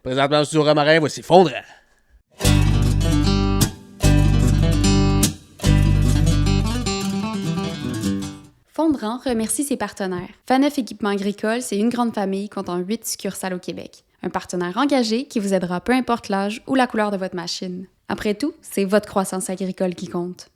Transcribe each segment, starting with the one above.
Présentement au studio Romarin, voici Fondrant. Fondrant remercie ses partenaires. Faneuf Équipement Agricole, c'est une grande famille comptant 8 succursales au Québec. Un partenaire engagé qui vous aidera peu importe l'âge ou la couleur de votre machine. Après tout, c'est votre croissance agricole qui compte.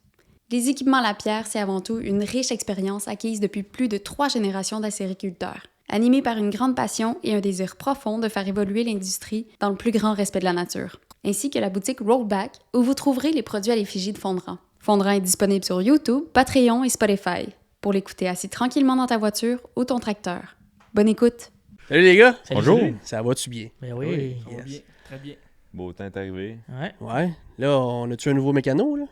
Les équipements Lapierre, c'est avant tout une riche expérience acquise depuis plus de 3 générations d'acériculteurs. Animés par une grande passion et un désir profond de faire évoluer l'industrie dans le plus grand respect de la nature. Ainsi que la boutique Rollback, où vous trouverez les produits à l'effigie de Fondrant. Fondrant est disponible sur YouTube, Patreon et Spotify, pour l'écouter assis tranquillement dans ta voiture ou ton tracteur. Bonne écoute! Salut les gars! Salut, Bonjour. salut. Ça va-tu bien? Ben oui. Ça va bien, très bien. Beau temps est arrivé. Ouais. Ouais. Là, on a-tu un nouveau mécano, là?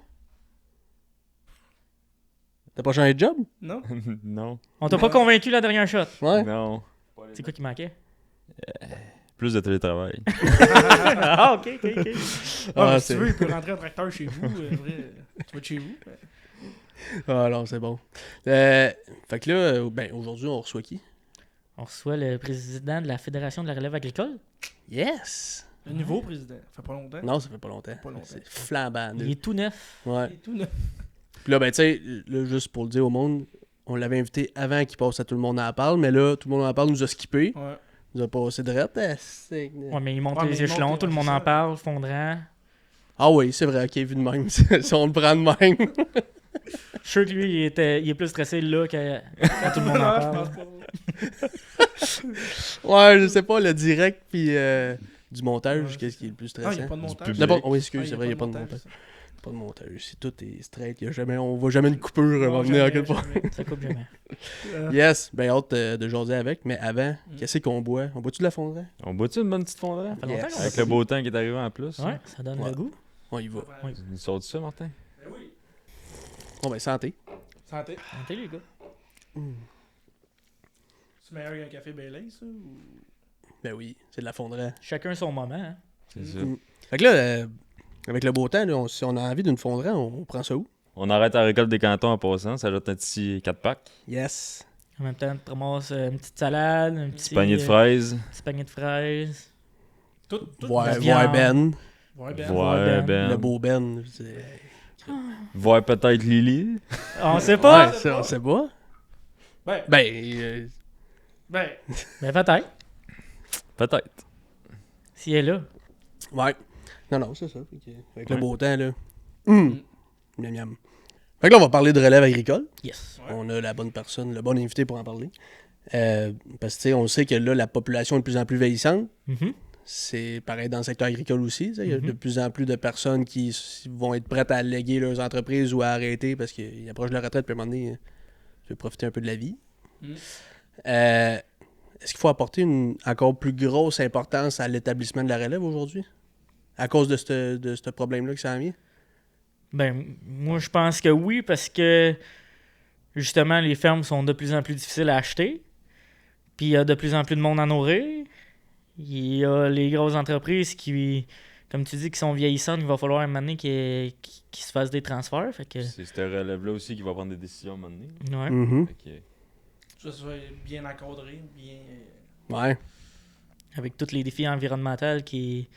T'as pas changé de job? Non? Non. On t'a pas convaincu la dernière shot. Ouais. Non. C'est quoi qui manquait? Plus de télétravail. Ah, ok. Ah, Si tu veux, il peut rentrer un tracteur chez vous. Vrai, tu vas de chez vous. Ah non, c'est bon. Fait que là, ben, aujourd'hui, on reçoit qui? On reçoit le président de la Fédération de la relève agricole. Yes! Le nouveau président. Ça fait pas longtemps. Non, ça fait pas longtemps. Pas longtemps. C'est flambant. Il est tout neuf. Ouais. Et tout neuf. Puis là, ben, tu sais, là, juste pour le dire au monde, on l'avait invité avant qu'il passe à Tout le monde en parle, mais là, Tout le monde en parle nous a skippé. Ouais. Nous a passé de rette. Ouais, mais il monte Ouais, mais les il échelons, monte, tout le monde c'est en ça. parle, Fondrant. Ah oui, c'est vrai, ok, vu de même. Si on le prend de même. Je suis sûr que lui, il est plus stressé là quand tout le monde en Ah, je parle. pense pas. Ouais, je sais pas, le direct puis du montage, Ouais, qu'est-ce qui est le plus Ah, il stressant? n'y a pas de montage. public. D'abord, oui, excuse, Ah, c'est vrai, il n'y a pas de montage. montage. Pas de montage. Si tout est straight, on voit jamais une coupure va venir à quelque part. Ça coupe jamais. Yes, ben hâte de jaser avec, mais avant, qu'est-ce qu'on boit? On boit-tu de la fondue? On boit-tu une bonne petite fondue? Ça fait longtemps qu'on Avec a le beau temps qui est arrivé en plus. Ouais, ça donne Ouais. le goût. On y va. Oui. Nous sort ça, Martin? Bon, ben santé. Santé. Santé, les gars. C'est meilleur qu'un café Baileys, ça? Ou... Ben oui, c'est de la fondue. Chacun son moment. Hein. C'est ça. Fait que là, avec le beau temps, là, si on a envie d'une fondue, on prend ça où? On arrête la récolte des cantons en passant. Ça ajoute un petit 4-pack. Yes. En même temps, tu te ramasses une petite salade, un petit Panier de fraises. petit panier de fraises. Tout. Voir la voir viande. Ben. Ouais, ben. Voir Ben. Ben. Le beau Ben. c'est- Voir peut-être Lily. On sait pas. Ouais, ça, on sait pas. Ben. Ben, Ben. Mais peut-être. Peut-être. Si elle est là. ouais. Non, c'est ça. Fait que, avec le Ouais. beau temps, là. Miam, miam. Fait que là, on va parler de relève agricole. Yes. Ouais. On a la bonne personne, le bon invité pour en parler. Parce que, tu sais, on sait que là, la population est de plus en plus vieillissante. Mhm. C'est pareil dans le secteur agricole aussi. Tu sais, il y a Mhm. de plus en plus de personnes qui vont être prêtes à léguer leurs entreprises ou à arrêter parce qu'ils approchent de la retraite, puis à un moment donné, tu veux profiter un peu de la vie. Mm. Est-ce qu'il faut apporter une encore plus grosse importance à l'établissement de la relève aujourd'hui? À cause de ce problème-là que ça a mis? Ben, moi, je pense que oui, parce que justement, les fermes sont de plus en plus difficiles à acheter. Puis il y a de plus en plus de monde à nourrir. Il y a les grosses entreprises qui, comme tu dis, qui sont vieillissantes. Il va falloir un moment donné qu'ils se fassent des transferts. Fait que, C'est cette relève-là aussi qui va prendre des décisions à un moment donné. ouais. Mhm. Fait que, Ça soit bien encadré, bien. Ouais. Avec tous les défis environnementaux qui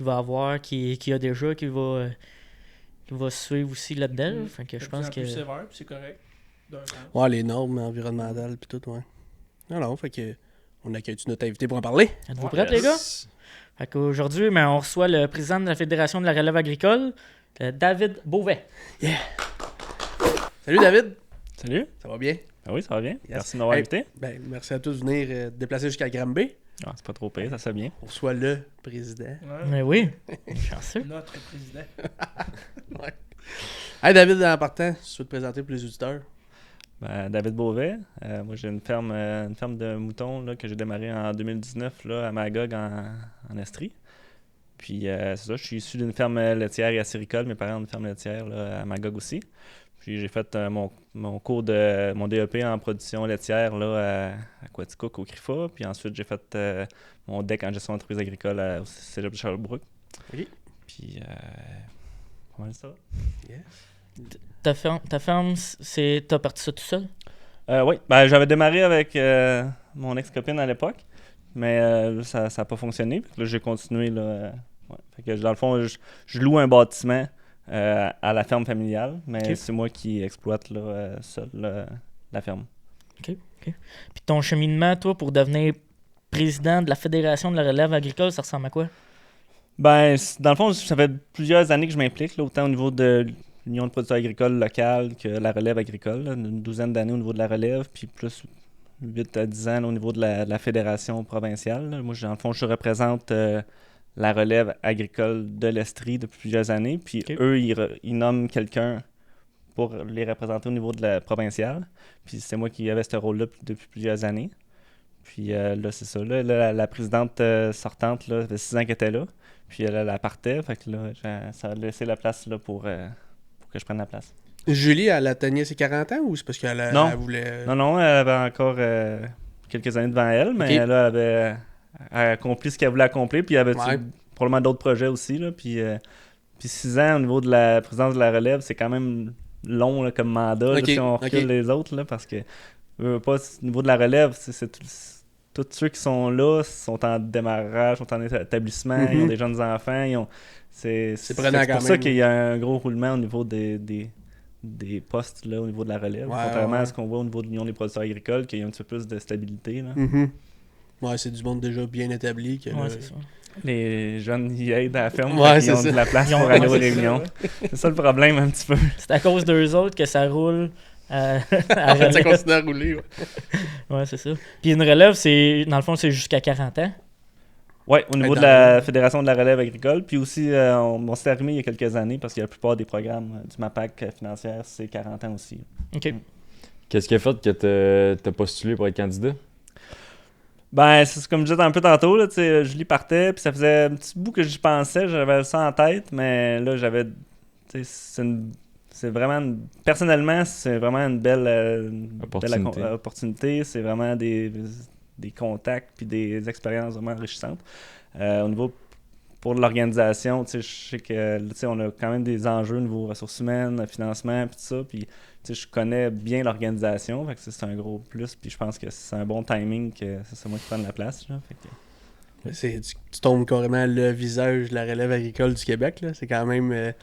va avoir, qui a déjà, qui va suivre aussi là-dedans. là. Fait que je pense que... plus sévère, puis c'est correct. D'un sens. Ouais, les normes environnementales puis tout, ouais. Non, fait que on accueille-tu notre invité pour en parler? Êtes-vous Ouais. prêts, les gars? yes. Fait qu'aujourd'hui, on reçoit le président de la Fédération de la relève agricole, David Beauvais. Salut David! Salut. Ça va bien? Ah oui, ça va bien. Yes. Merci de m'avoir Hey. invité. Ben, merci à tous de venir te déplacer jusqu'à Granby. Ah, c'est pas trop payé, ça se fait bien. On reçoit le président. Ouais. Mais oui, chanceux. Notre président. Hey David, en partant, si tu veux te présenter pour les auditeurs. Ben, David Beauvais. Moi, j'ai une ferme de moutons là, que j'ai démarré en 2019 là, à Magog en Estrie. Puis, c'est ça, je suis issu d'une ferme laitière et acéricole. Mes parents ont une ferme laitière là, à Magog aussi. Puis, j'ai fait mon cours de mon DEP en production laitière là, à Quaticook au CRIFA. Puis ensuite, j'ai fait mon DEC en gestion d'entreprise agricole au Cégep de Sherbrooke. Ok. Puis, comment ça? Ta ferme, t'as parti ça tout seul? Oui, ben, j'avais démarré avec mon ex-copine à l'époque. mais ça n'a pas fonctionné. Puis là, j'ai continué. Là, ouais. Fait que, dans le fond, je loue un bâtiment à la ferme familiale, mais c'est moi qui exploite là, seul la ferme. OK. Puis ton cheminement, toi, pour devenir président de la Fédération de la relève agricole, ça ressemble à quoi? Ben, dans le fond, ça fait plusieurs années que je m'implique, là, autant au niveau de l'Union de producteurs agricoles locale que la relève agricole, là, une douzaine d'années au niveau de la relève, puis plus 8 à 10 ans là, au niveau de la fédération provinciale. Là. Moi, dans le fond, je représente la relève agricole de l'Estrie depuis plusieurs années, puis eux, ils nomment quelqu'un pour les représenter au niveau de la provinciale. Puis c'est moi qui avais ce rôle-là depuis plusieurs années. Puis là, c'est ça. Là, la présidente sortante, là, ça fait 6 ans qu'elle était là. Puis elle partait. Fait que là, ça a laissé la place là, pour que je prenne la place. Julie, elle atteignait ses 40 ans ou c'est parce qu'elle elle voulait... Non, elle avait encore quelques années devant elle, mais là, elle avait accompli ce qu'elle voulait accomplir. Puis elle avait probablement d'autres projets aussi. Là, puis 6 ans au niveau de la présidence de la relève, c'est quand même long là, comme mandat là, si on recule les autres. Là, parce que pas, au niveau de la relève, c'est tous ceux qui sont là sont en démarrage, sont en établissement, ils ont des jeunes enfants. C'est pour ça qu'il y a un gros roulement au niveau des postes là, au niveau de la relève, contrairement à ce qu'on voit au niveau de l'Union des producteurs agricoles, qu'il y a un petit peu plus de stabilité. Là. Ouais, c'est du monde déjà bien établi. Que c'est ça. Les jeunes y aident à la ferme, ils ont de la place pour aller aux réunions. C'est ça le problème un petit peu. C'est à cause d'eux autres que ça roule. Ça continue à rouler. Ouais, c'est ça. Puis une relève, dans le fond, c'est jusqu'à 40 ans. Oui, au niveau de la Fédération de la relève agricole. Puis aussi, on s'est arrivé il y a quelques années parce que la plupart des programmes du MAPAC financière, c'est 40 ans aussi. OK. Qu'est-ce qui a fait que tu as postulé pour être candidat? Ben, c'est comme je disais un peu tantôt, là, Julie partait, puis ça faisait un petit bout que j'y pensais, j'avais ça en tête, mais là, j'avais... C'est vraiment... Personnellement, c'est vraiment une belle opportunité. C'est vraiment des contacts puis des expériences vraiment enrichissantes. Au niveau... Pour l'organisation, je sais que on a quand même des enjeux au niveau ressources humaines, financement, puis tout ça, puis je connais bien l'organisation, fait que c'est un gros plus, puis je pense que c'est un bon timing que c'est moi qui prenne la place. Là, fait que... tu tombes carrément le visage de la relève agricole du Québec, là. C'est quand même...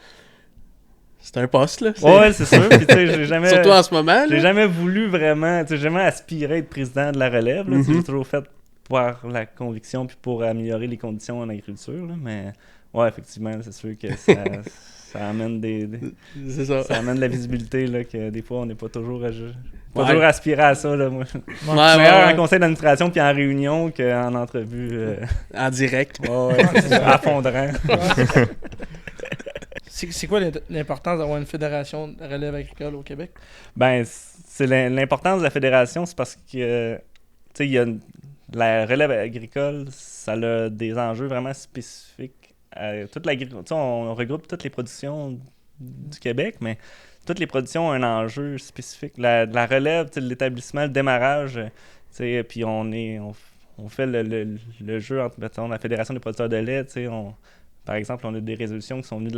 c'est un poste, là. Ouais, c'est sûr. Puis, j'ai jamais... Surtout en ce moment, j'ai jamais voulu vraiment... J'ai jamais aspiré à être président de la relève, là. J'ai toujours fait par la conviction puis pour améliorer les conditions en agriculture, là. Mais ouais, effectivement, c'est sûr que ça amène c'est ça. Ça amène de la visibilité, là, que des fois, on n'est pas toujours toujours aspiré à ça, là, moi. Meilleur en conseil d'administration puis en réunion qu'en entrevue. En direct. À fond de rang. C'est quoi l'importance d'avoir une fédération de relève agricole au Québec? Ben, c'est l'importance de la fédération, c'est parce que, il y a la relève agricole, ça a des enjeux vraiment spécifiques. On regroupe toutes les productions du Québec, mais toutes les productions ont un enjeu spécifique. La relève, l'établissement, le démarrage, puis on fait le jeu entre la Fédération des producteurs de lait. Par exemple, on a des résolutions qui sont venues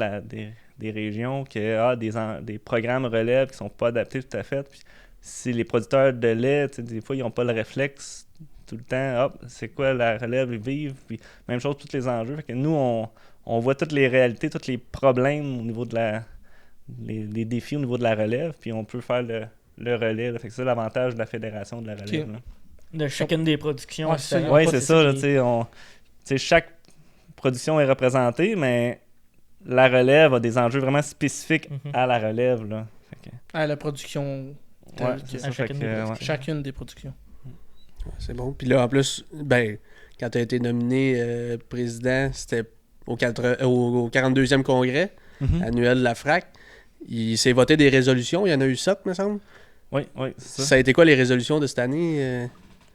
des régions, des programmes relève qui ne sont pas adaptés tout à fait. Puis, si les producteurs de lait, des fois, ils n'ont pas le réflexe tout le temps, c'est quoi la relève, ils vivent, puis même chose, tous les enjeux. Fait que nous, on voit toutes les réalités, tous les problèmes au niveau de les défis au niveau de la relève, puis on peut faire le relais. Fait que c'est l'avantage de la fédération de la relève. Là. De chacune des productions. Oui, c'est ça. Là, chaque production est représentée, mais la relève a des enjeux vraiment spécifiques à la relève. Là. Fait que... À la production. Chacune des productions. C'est bon. Puis là, en plus, quand tu as été nominé président, c'était au 42e congrès annuel de la FRAC. Il s'est voté des résolutions. Il y en a eu 7, me semble. Oui, c'est ça. Ça a été quoi les résolutions de cette année?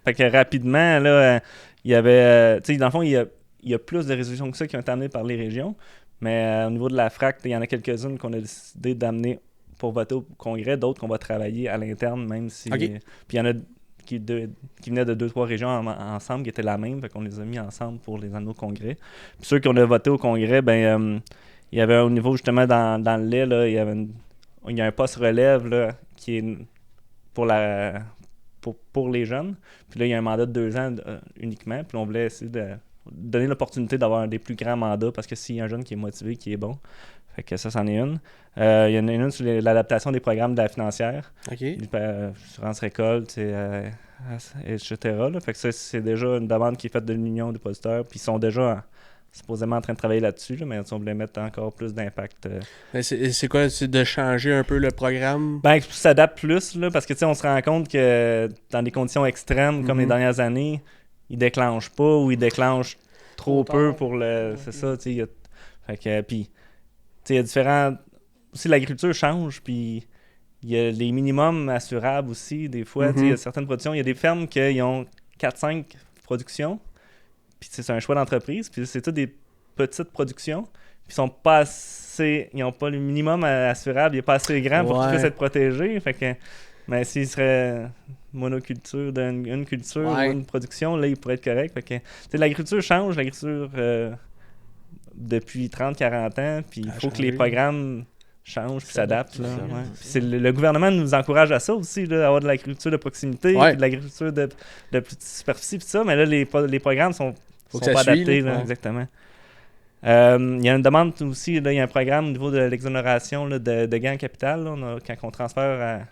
Fait que rapidement, là, il y avait... dans le fond, il y a plus de résolutions que ça qui ont été amenées par les régions. Mais au niveau de la FRAC, il y en a quelques-unes qu'on a décidé d'amener pour voter au congrès. D'autres qu'on va travailler à l'interne, même si... Puis il y en a qui venaient de 2-3 régions ensemble, qui étaient la même, fait qu'on les a mis ensemble pour les amener au congrès. Puis ceux qu'on a voté au congrès, il y avait au niveau justement dans le lait, là, il y a un poste relève là, qui est pour pour les jeunes. Puis là, il y a un mandat de 2 ans uniquement. Puis on voulait essayer de donner l'opportunité d'avoir des plus grands mandats parce que s'il y a un jeune qui est motivé, qui est bon. Fait que ça, c'en est une. Il y en a une sur l'adaptation des programmes de la financière. OK. Assurance récolte, etc. Là. Fait que ça, c'est déjà une demande qui est faite de l'Union des dépositaires. Puis ils sont déjà supposément en train de travailler là-dessus, là, mais on voulait mettre encore plus d'impact. Mais c'est quoi? C'est de changer un peu le programme? Ben, ça s'adapte plus, là, parce que on se rend compte que dans des conditions extrêmes, comme les dernières années, ils déclenchent pas ou ils déclenchent trop peu pour le... C'est ça, tu sais. Fait que, puis, il y a différents... Aussi, l'agriculture change, puis il y a les minimums assurables aussi, des fois. Il y a certaines productions. Il y a des fermes qui ont 4-5 productions, puis c'est un choix d'entreprise, puis c'est toutes des petites productions, puis ils n'ont pas le minimum assurable, il n'est pas assez grand pour qu'ils puissent être protégés. Fait que, mais s'il serait monoculture d'une culture ou une production, là, il pourrait être correct. Fait que, l'agriculture change, l'agriculture depuis 30-40 ans, puis il faut que les programmes changent puis s'adaptent. Le gouvernement nous encourage à ça aussi, là, à avoir de l'agriculture de proximité, puis de l'agriculture de petite superficie, puis ça, mais là, les programmes sont pas adaptés. Là, exactement. Il y a une demande aussi, là, il y a un programme au niveau de l'exonération là, de gains en capital. Là, quand on transfère,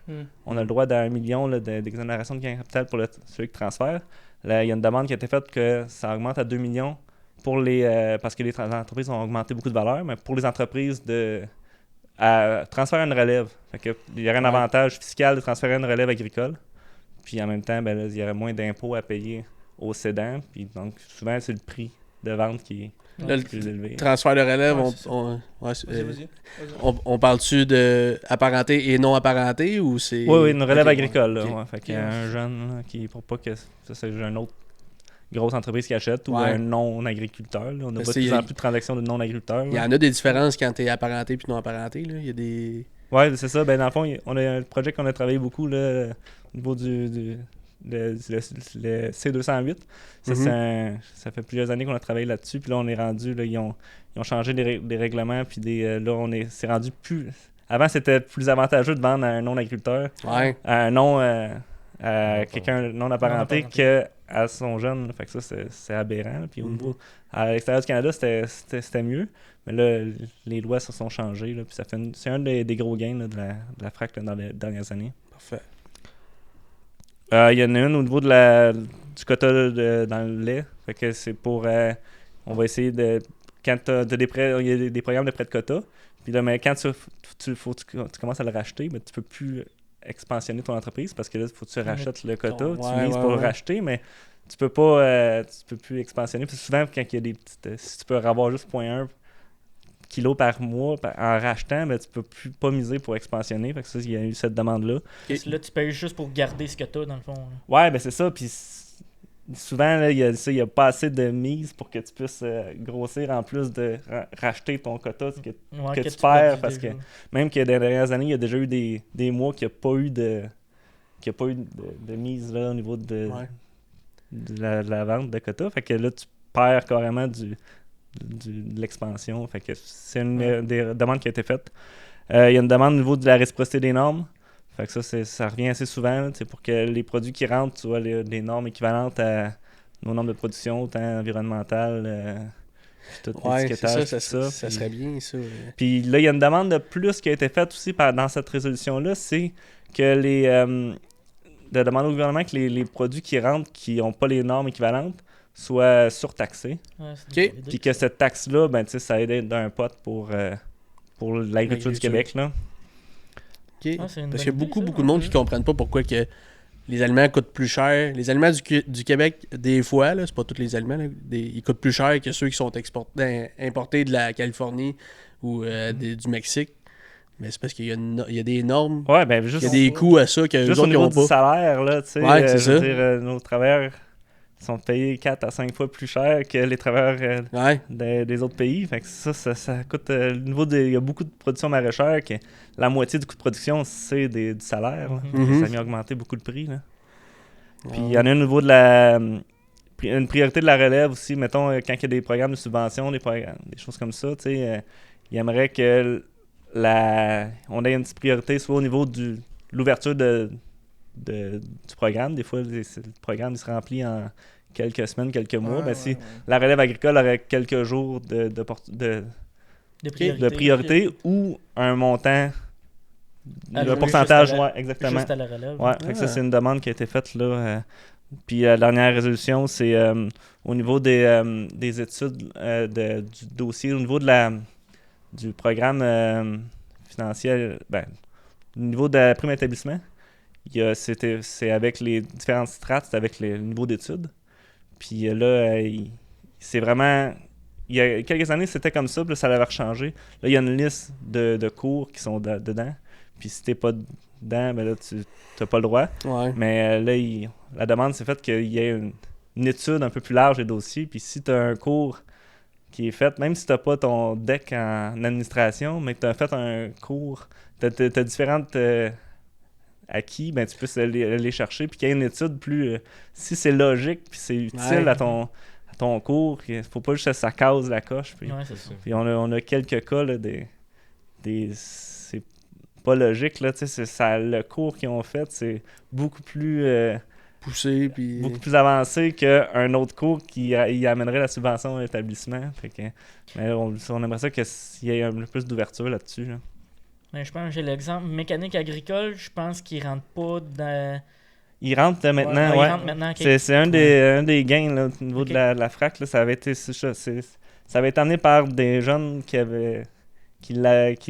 on a le droit d'1 million là, d'exonération de gains en capital pour celui qui transfère. Là, il y a une demande qui a été faite que ça augmente à 2 millions pour parce que les entreprises ont augmenté beaucoup de valeur, mais pour les entreprises à transférer une relève. Fait que, il y aurait un avantage fiscal de transférer une relève agricole. Puis en même temps, ben, là, il y aurait moins d'impôts à payer aux cédants. Puis donc, souvent, c'est le prix de vente qui est là, plus élevé. Transfert de relève, on parle-tu de apparenté et non apparenté ou c'est... Oui, une relève agricole. Là, fait qu'il y a un jeune là, qui, pour pas que ça c'est une autre grosse entreprise qui achète ou un non-agriculteur. Là. On n'a pas de plus en plus de transactions de non-agriculteurs. Il y en a des différences quand tu es apparenté puis non apparenté. Là. Il y a des... Oui, c'est ça. Ben, dans le fond, on a un projet qu'on a travaillé beaucoup là, au niveau le C208. Ça fait plusieurs années qu'on a travaillé là-dessus. Puis là, on est rendu, là, ils ont changé des règlements. Puis là, c'est rendu plus... Avant, c'était plus avantageux de vendre à un non-agriculteur, à un à quelqu'un non apparenté qu'à son jeune. Fait que ça, c'est aberrant. Puis au niveau... À l'extérieur du Canada, c'était mieux. Mais là, les lois se sont changées. Là, puis c'est un des gros gains là, de la FRAC là, dans les dernières années. Parfait. Il y en a une au niveau du quota dans le lait. Fait que c'est pour... on va essayer de... Quand tu as il y a des programmes de prêt de quota. Puis là, mais quand tu commences à le racheter, mais tu peux plus expansionner ton entreprise parce que là, il faut que tu rachètes le quota. Tu mises pour le racheter, mais tu peux pas... tu peux plus expansionner. Parce que souvent, quand il y a des petites... si tu peux avoir juste 0,1 kg par mois en rachetant, ben, tu peux pas miser pour expansionner. Fait que ça, il y a eu cette demande-là. Parce que là, tu payes juste pour garder ce que tu as, dans le fond. Là. Ouais, ben c'est ça. Puis souvent, là, il y a pas assez de mise pour que tu puisses grossir en plus de racheter ton quota que tu perds. Parce que même que dans les dernières années, il y a déjà eu des mois qu'il n'y a pas eu de mise là, au niveau de la vente de quota. Fait que là, tu perds carrément de l'expansion. Fait que c'est une des demandes qui a été faite. Il y a une demande au niveau de la réciprocité des normes. Fait que ça revient assez souvent là, pour que les produits qui rentrent soient des normes équivalentes à nos normes de production, autant environnementales, tout l'étiquetage, ça serait bien, ça. Puis là, il y a une demande de plus qui a été faite aussi dans cette résolution-là, c'est que de demander au gouvernement que les produits qui rentrent, qui n'ont pas les normes équivalentes, soient surtaxés. Puis que cette taxe-là, ben, ça aide d'un pot pour l'agriculture du Québec. Là. Parce qu'il y a beaucoup de monde qui ne comprennent pas pourquoi que les aliments coûtent plus cher. Les aliments du Québec, des fois, là, c'est pas tous les aliments, là, ils coûtent plus cher que ceux qui sont importés de la Californie ou du Mexique. Mais c'est parce qu'il y a des normes, il y a des coûts à ça que juste eux autres au niveau n'ont pas. Du salaire, là, tu sais, c'est ça. Dire, nos travailleurs sont payés 4 à 5 fois plus cher que les travailleurs des autres pays. Fait que ça coûte... il y a beaucoup de production maraîchère que la moitié du coût de production, c'est du salaire. Ça vient augmenter beaucoup le prix. Là. Puis il y en a au niveau de une priorité de la relève aussi. Mettons, quand il y a des programmes de subvention, des choses comme ça, tu sais, il aimerait que on ait une petite priorité soit au niveau de l'ouverture du programme. Des fois, le programme il se remplit en quelques semaines, quelques mois. Ouais, Si ouais. la relève agricole aurait quelques jours de priorité ou un montant, Alloué un pourcentage, juste à la- exactement. Juste à la relève. Ouais, fait que ça, c'est une demande qui a été faite là. Puis la dernière résolution, c'est au niveau des études du dossier, au niveau du programme financier, au niveau de la prime établissement, c'est avec les différentes strates, c'est avec le niveau d'études. Puis là, c'est vraiment... Il y a quelques années, c'était comme ça, puis là, ça avait changé. Là, il y a une liste de cours qui sont dedans. Puis si t'es pas dedans, ben là, tu n'as pas le droit. Ouais. Mais là, la demande, c'est faite qu'il y ait une étude un peu plus large des dossiers. Puis si tu as un cours qui est fait, même si tu n'as pas ton DEC en administration, mais que tu as fait un cours, tu as différentes acquis, ben tu peux aller chercher. Puis qu'il y ait une étude plus... si c'est logique, puis c'est utile Ouais. à ton cours, il ne faut pas juste que ça case la coche. Puis, Ouais, c'est ça. puis on a quelques cas, là, c'est pas logique, là, tu sais, le cours qu'ils ont fait, c'est beaucoup plus Poussé, puis... beaucoup plus avancé qu'un autre cours qui y amènerait la subvention à l'établissement. Fait que, mais on aimerait ça qu'il y ait un peu plus d'ouverture là-dessus. Là. Mais je pense que j'ai l'exemple mécanique agricole, je pense qu'il rentre pas dans. Il rentre maintenant, Il ouais. rentre maintenant. ok. C'est un des gains là, au niveau Ok. de la FRAC. Là, ça avait été ça avait été amené par des jeunes qui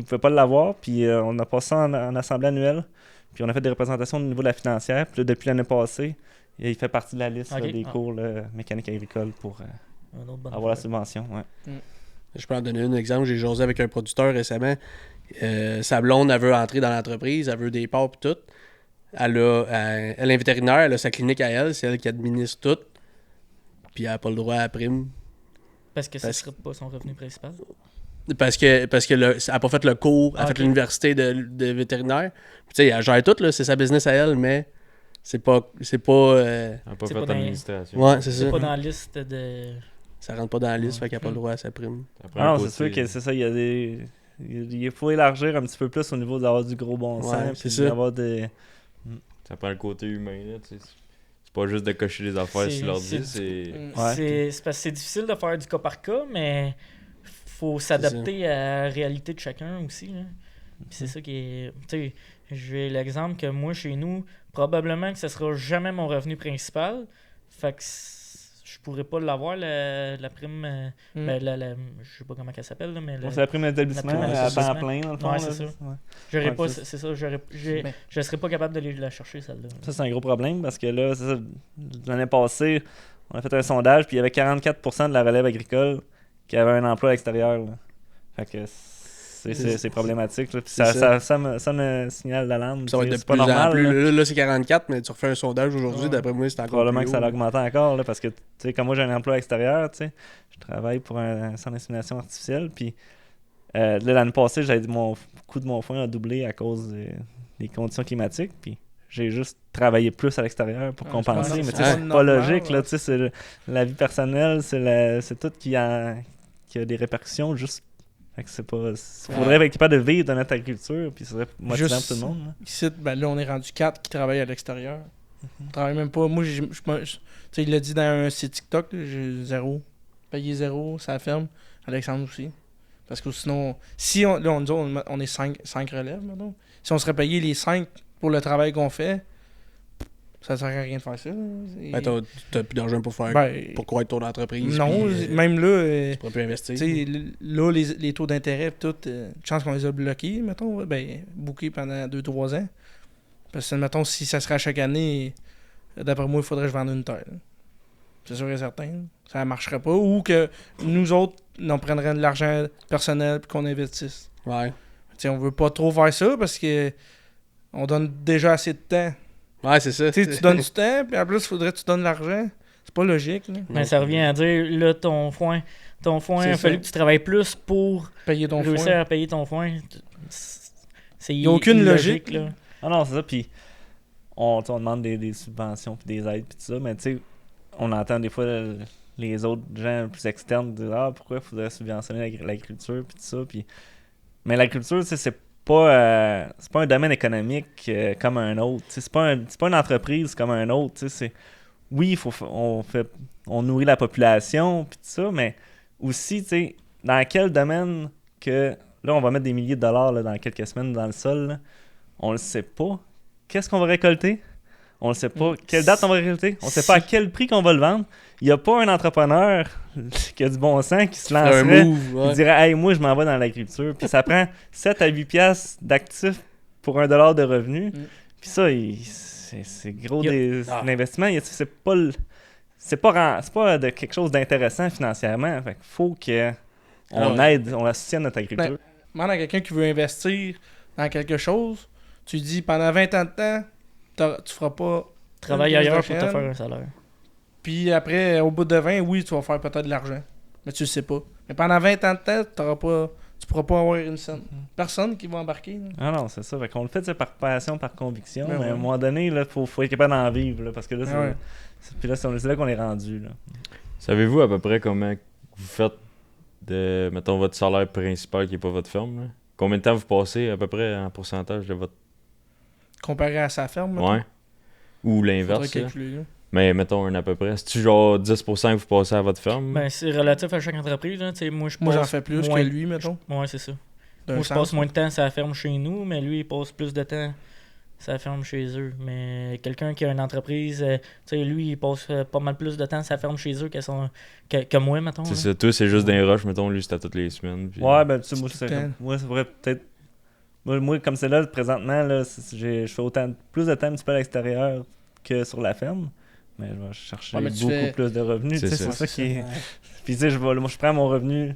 pouvaient pas l'avoir. Puis on a passé ça en assemblée annuelle. Puis on a fait des représentations au niveau de la financière. Puis là, depuis l'année passée, il fait partie de la liste là, Ok. des Ah. cours là, mécanique agricole pour Un autre bon avoir la affaire. subvention. Ouais. Je peux en donner un exemple. J'ai jasé avec un producteur récemment. Sa blonde, elle veut entrer dans l'entreprise, elle veut des parts et tout. Elle est vétérinaire, elle a sa clinique à elle, c'est elle qui administre tout. Puis elle n'a pas le droit à la prime. Parce que ce Parce- serait pas son revenu principal. Parce que elle n'a pas fait le cours, elle a Ah, fait ok. l'université de vétérinaire. Puis tu sais, elle gère tout, là, c'est sa business à elle, mais c'est pas. On n'a pas C'est fait pas dans- d'administration. Ouais, c'est C'est ça. pas dans la liste de. Ça rentre pas dans la liste, Ouais. fait qu'elle n'a pas le droit à sa prime. Après, Ah un non, c'est côté- sûr que c'est ça. Il faut élargir un petit peu plus au niveau d'avoir du gros bon sens. Ouais, puis c'est ça. d'avoir des. Ça prend le côté humain, là, tu sais. C'est pas juste de cocher les affaires C'est- sur l'ordi, c'est- c'est... Ouais. C'est parce que c'est difficile de faire du cas par cas, mais faut s'adapter à la réalité de chacun aussi. Là. Puis c'est ça qui est. Tu sais, j'ai l'exemple que moi, chez nous, probablement que ce sera jamais mon revenu principal. Fait que je pourrais pas l'avoir, la prime. Ben, je sais pas comment elle s'appelle, là, mais. Bon, c'est la prime d'établissement la prime à temps d'établissement. plein, dans le fond. Ouais, là. c'est ça. Ouais. J'aurais Ouais, pas. c'est- C'est ça, Ben. je serais pas capable d'aller la chercher, celle-là. Ça, c'est un gros problème parce que là, c'est ça, l'année passée, on a fait un sondage, puis il y avait 44% de la relève agricole qui avait un emploi à l'extérieur. Là. Fait que c'est problématique. Là. Puis C'est ça me signale l'alarme. Ça va être de c'est pas plus en normal. plus. là. Là, c'est 44, mais tu refais un sondage aujourd'hui, Ouais. d'après moi, c'est encore Probablement plus que ça haut, va là. augmenter encore, là, parce que, tu sais, comme moi, j'ai un emploi à l'extérieur, tu sais, je travaille pour un centre d'insémination artificielle, puis là, l'année passée, le coût de mon foin a doublé à cause des conditions climatiques, puis j'ai juste travaillé plus à l'extérieur pour Ouais, compenser, c'est mais pas- tu sais, c'est c'est pas pas normal, logique, là, ouais. tu sais, c'est la vie personnelle, c'est tout qui a des répercussions, juste... Fait que c'est pas... Faudrait être capable de vivre dans notre agriculture, puis ça serait motivant pour Juste- tout le monde, là. Ici, ben là, on est rendu 4 qui travaillent à l'extérieur. On travaille même pas. Moi, tu sais, il l'a dit dans un site TikTok, là, j'ai zéro. Payé zéro, ça ferme. Alexandre aussi. Parce que sinon, si on, là, on est 5 relèves, maintenant. Si on serait payé les 5 pour le travail qu'on fait, ça sert à rien de faire ça. Ben, t'as plus d'argent pour faire. Ben, Pour croître ton entreprise. non, puis, même là, tu pourrais plus investir. tu sais, là, les taux d'intérêt, pis tout, chance qu'on les a bloqués, mettons, ouais, ben, bookés pendant 2-3 ans. Parce que, mettons, si ça serait à chaque année, d'après moi, il faudrait que je vende une terre. là. C'est sûr et certain. Ça marcherait pas. Ou que nous autres, on prendrait de l'argent personnel puis qu'on investisse. Ouais. Tu sais, on veut pas trop faire ça parce que on donne déjà assez de temps. Ouais, c'est ça. Tu sais, tu donnes du temps, puis en plus, il faudrait que tu donnes de l'argent. C'est pas logique, là. Mais ça revient à dire, là, ton foin, C'est il a ça. fallu que tu travailles plus pour Payer ton réussir foin. à payer ton foin. C'est Y a aucune illogique, logique, là. Ah non, c'est ça, puis on demande des subventions puis des aides puis tout ça, mais tu sais, on entend des fois les autres gens plus externes dire « Ah, pourquoi il faudrait subventionner l'agriculture puis tout ça », puis... Mais l'agriculture, tu sais, c'est pas un domaine économique comme un autre. C'est pas une entreprise comme un autre. Oui, on nourrit la population, puis tout ça, mais aussi, dans quel domaine que... Là, on va mettre des milliers de dollars là, dans quelques semaines dans le sol. Là. On le sait pas. Qu'est-ce qu'on va récolter? On le sait pas. Quelle date on va récolter? On sait pas à quel prix qu'on va le vendre. Il n'y a pas un entrepreneur qui a du bon sens qui se lancerait et dirait « Hey, moi, je m'en vais dans l'agriculture. » Puis ça prend 7 à 8 piastres d'actifs pour $1 de revenu. Puis ça, c'est gros l'investissement. C'est pas de quelque chose d'intéressant financièrement. Fait qu'il faut qu'on aide, on soutienne notre agriculture. Demande à quelqu'un qui veut investir dans quelque chose, tu lui dis pendant 20 ans de temps, tu feras pas. Travaille ailleurs pour te faire un salaire. Puis après, au bout de 20, oui, tu vas faire peut-être de l'argent. Mais tu le sais pas. Mais pendant 20 ans de temps, tu pourras pas avoir une scène. Personne qui va embarquer. Là. Ah non, c'est ça. Fait qu'on le fait par passion, par conviction. Mais à un moment donné, il faut être capable d'en vivre. Là, parce que là, c'est là qu'on est rendu. Là. Savez-vous à peu près comment vous faites de, mettons, votre salaire principal qui n'est pas votre ferme? Là? Combien de temps vous passez à peu près en pourcentage de votre... Comparé à sa ferme, mettons? Ouais. Ou l'inverse. Calculer, mais mettons à peu près. C'est-tu genre 10% que vous passez à votre ferme? Ben, c'est relatif à chaque entreprise. Là. Moi, j'en fais plus que lui, mettons. Ouais, c'est ça. Moi, je passe moins de temps à la ferme chez nous, mais lui, il passe plus de temps à la ferme chez eux. Mais quelqu'un qui a une entreprise, lui, il passe pas mal plus de temps à sa ferme chez eux que moi, mettons. C'est ça. Toi, c'est juste des rushs, mettons. Lui, c'est à toutes les semaines. Puis... Ouais, ben, tu sais, moi, c'est vrai, peut-être. Moi, comme c'est là, présentement, là, je fais plus de temps un petit peu à l'extérieur que sur la ferme. Mais je vais chercher beaucoup plus de revenus. C'est ça qui est... Puis tu sais, je prends mon revenu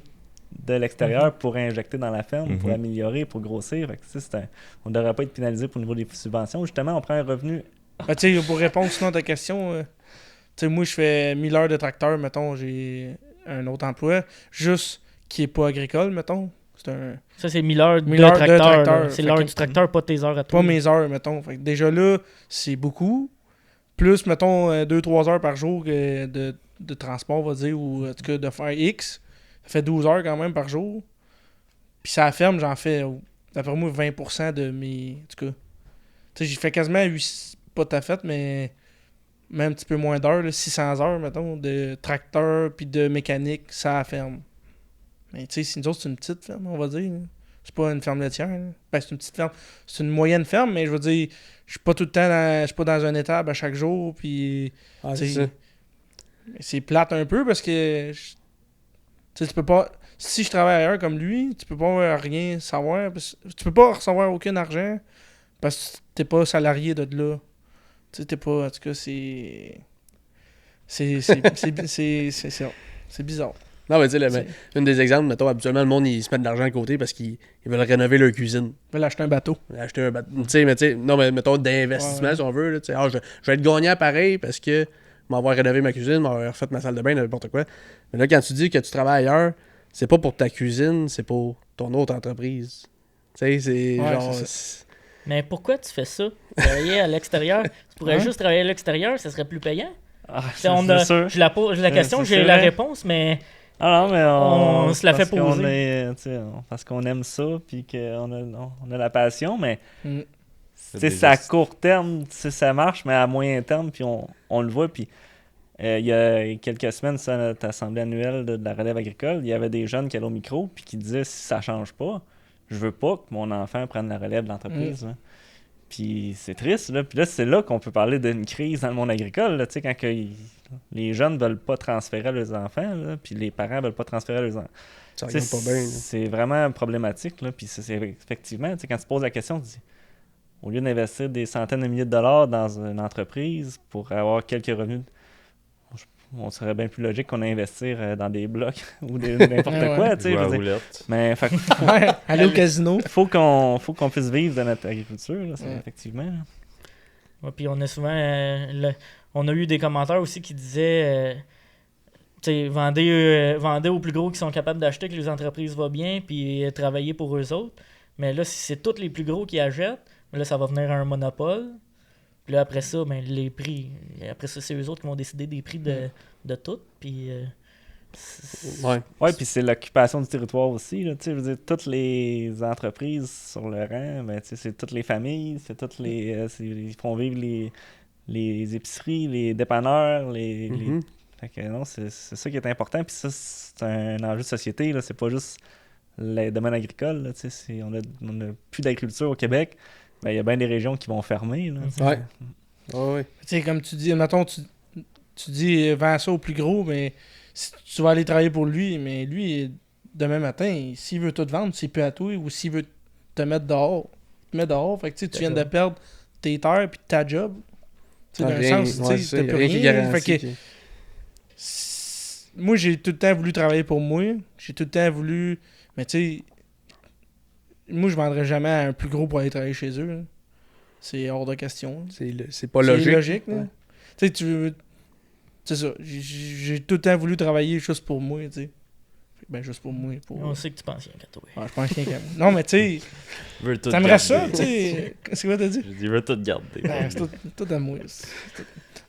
de l'extérieur pour injecter dans la ferme, pour améliorer, pour grossir. Fait que, on ne devrait pas être pénalisé pour le niveau des subventions. Justement, on prend un revenu... pour répondre sinon à ta question, moi, je fais 1000 heures de tracteur, mettons, j'ai un autre emploi, juste qui n'est pas agricole, mettons. Ça, c'est 1000 heures de tracteur. C'est l'heure du tracteur, pas tes heures à toi. Pas mes heures, mettons. Fait que déjà là, c'est beaucoup. Plus, mettons, 2-3 heures par jour de transport, on va dire, ou en tout cas de faire X. Ça fait 12 heures quand même par jour. Puis ça ferme, j'en fais, d'après moi, 20% de mes... En tout cas, tu sais, j'ai fait quasiment 8... Pas tout à fait, mais même un petit peu moins d'heures, là, 600 heures, mettons, de tracteur puis de mécanique, ça ferme. Mais tu sais, si nous autres, c'est une petite ferme, on va dire. Là. C'est pas une ferme laitière. Là. Ben, c'est une petite ferme. C'est une moyenne ferme, mais je veux dire, je suis pas tout le temps je suis pas dans un étable à chaque jour. Puis, c'est plate un peu parce que tu peux pas. Si je travaille ailleurs comme lui, tu peux pas rien savoir. Tu peux pas recevoir aucun argent parce que t'es pas salarié de là. Tu sais, t'es pas. En tout cas, c'est bizarre. Non, mais tu sais, une des exemples, mettons, habituellement, le monde, ils se mettent de l'argent à côté parce qu'ils veulent rénover leur cuisine. Ils veulent acheter un bateau. Non, mais mettons, d'investissement, si on veut. Là, je vais être gagnant pareil parce que m'avoir rénové ma cuisine, m'avoir refait ma salle de bain, n'importe quoi. Mais là, quand tu dis que tu travailles ailleurs, c'est pas pour ta cuisine, c'est pour ton autre entreprise. Tu sais, c'est genre... Mais pourquoi tu fais ça? Travailler à l'extérieur? Tu pourrais juste travailler à l'extérieur, ça serait plus payant? Sûr. Je la question, j'ai la réponse, mais... Ah non, mais on se la fait poser. Parce qu'on aime ça, puis qu'on a la passion, mais c'est à court terme, ça marche, mais à moyen terme, puis on le voit. Puis il y a quelques semaines, à notre assemblée annuelle de la relève agricole, il y avait des jeunes qui allaient au micro, puis qui disaient si ça change pas, je veux pas que mon enfant prenne la relève de l'entreprise. Hein. Puis c'est triste, là. Puis là, c'est là qu'on peut parler d'une crise dans le monde agricole, là, quand les jeunes veulent pas transférer leurs enfants, là, puis les parents veulent pas transférer leurs enfants. Ça regarde pas bien. C'est vraiment problématique, là. Puis c'est effectivement, quand tu poses la question, tu dis, au lieu d'investir des centaines de milliers de dollars dans une entreprise pour avoir quelques revenus, on serait bien plus logique qu'on investir dans des blocs ou n'importe quoi, tu sais. Mais aller au casino. Faut qu'on puisse vivre de notre agriculture, là, effectivement. Là. Ouais, puis on a souvent on a eu des commentaires aussi qui disaient vendez aux plus gros qui sont capables d'acheter, que les entreprises vont bien, puis travailler pour eux autres. Mais là, si c'est tous les plus gros qui achètent, là, ça va venir à un monopole. Puis là, après ça, les prix. Après ça, c'est eux autres qui vont décider des prix de tout. Puis Ouais, puis c'est l'occupation du territoire aussi. Là, je veux dire, toutes les entreprises sur le rang, ben, c'est toutes les familles, c'est toutes les. Ils font vivre les épiceries, les dépanneurs, Fait que non, c'est ça qui est important. Puis ça, c'est un enjeu de société. Là. C'est pas juste les domaines agricoles. Là, on a plus d'agriculture au Québec. Ben, il y a bien des régions qui vont fermer. Là, Ouais. Ouais. Tu sais, comme tu dis, mettons, tu dis vends ça au plus gros, mais si tu vas aller travailler pour lui, mais lui, demain matin, s'il veut tout vendre, c'est plus à toi, ou s'il veut te mettre dehors, il te met dehors. Fait que tu viens de perdre tes terres puis ta job. Tu sais, dans un sens, tu sais, t'as plus rien. Fait que, moi, j'ai tout le temps voulu travailler pour moi. J'ai tout le temps voulu. Mais tu sais, moi, je vendrais jamais à un plus gros pour aller travailler chez eux. Là. C'est hors de question. C'est pas logique. C'est logique. Là. Tu sais, tu veux. C'est ça. J'ai tout le temps voulu travailler juste pour moi, tu sais. Ben, juste pour moi. On sait que tu penses rien qu'à toi. Ouais, je pense rien qu'à moi. Non, mais tu sais. T'aimerais ça, tu sais. C'est quoi t'as dit? Je dis, il veut tout garder. Ben, c'est tout à moi.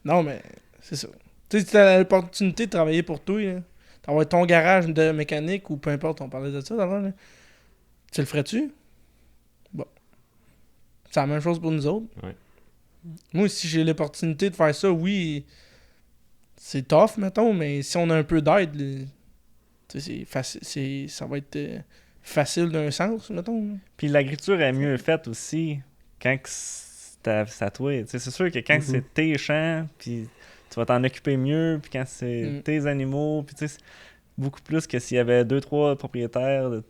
Non, mais c'est ça. Tu sais, tu as l'opportunité de travailler pour toi, là. D'avoir ton garage de mécanique ou peu importe, on parlait de ça d'avant, là. Tu le ferais-tu? Bon. C'est la même chose pour nous autres. Ouais. Moi, si j'ai l'opportunité de faire ça, oui, c'est tough, mettons, mais si on a un peu d'aide, ça va être facile d'un sens, mettons. Puis l'agriculture est mieux faite aussi quand c'est à toi. C'est sûr que quand c'est tes champs, puis tu vas t'en occuper mieux, puis quand c'est tes animaux, puis tu sais, beaucoup plus que s'il y avait 2-3 propriétaires de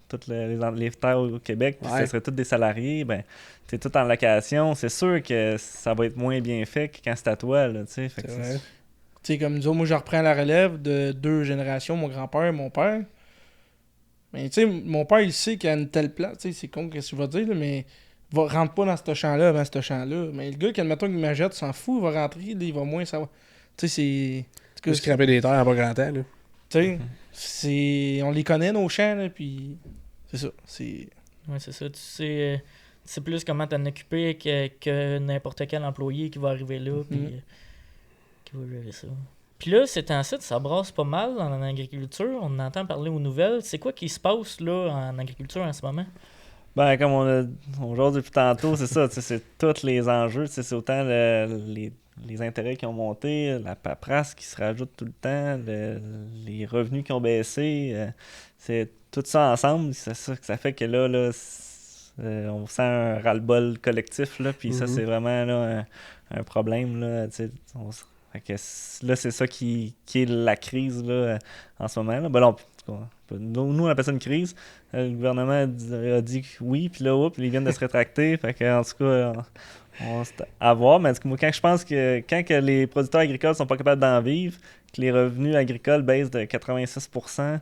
toutes les terres au Québec, puis ça serait tous des salariés, ben t'es tout en location, c'est sûr que ça va être moins bien fait que quand c'est à toi, là, tu sais. Fait que tu sais, comme nous autres, moi je reprends la relève de 2 générations, mon grand-père et mon père. Mais tu sais, mon père il sait qu'il y a une telle place, tu sais, c'est con ce que je vais dire, là, mais rentre pas dans ce champ-là avant ce champ-là. Mais le gars, qui admettons qu'il m'achète, s'en fout, il va rentrer, là, il va moins savoir. Tu sais, c'est. Tu peux scraper des terres à pas grand temps, là. Tu sais, on les connaît, nos champs, là, puis c'est ça. Ouais, c'est ça. Tu sais plus comment t'en occuper que n'importe quel employé qui va arriver là, puis qui va gérer ça. Puis là, c'est un site, ça brasse pas mal en agriculture. On entend parler aux nouvelles. C'est quoi qui se passe là en agriculture en ce moment? Ben, comme on jase depuis tantôt, c'est ça, c'est tous les enjeux, c'est autant les intérêts qui ont monté, la paperasse qui se rajoute tout le temps, les revenus qui ont baissé, c'est tout ça ensemble, c'est ça que ça fait que là on sent un ras-le-bol collectif, là, puis ça, c'est vraiment là, un problème, là, fait que là, c'est ça qui est la crise là, en ce moment. Là. Ben non, nous, on appelle ça une crise. Le gouvernement a dit que oui, puis là, ils viennent de se rétracter. Fait que, en tout cas, on se à voir. Mais moi, quand je pense que quand que les producteurs agricoles sont pas capables d'en vivre, que les revenus agricoles baissent de 86%,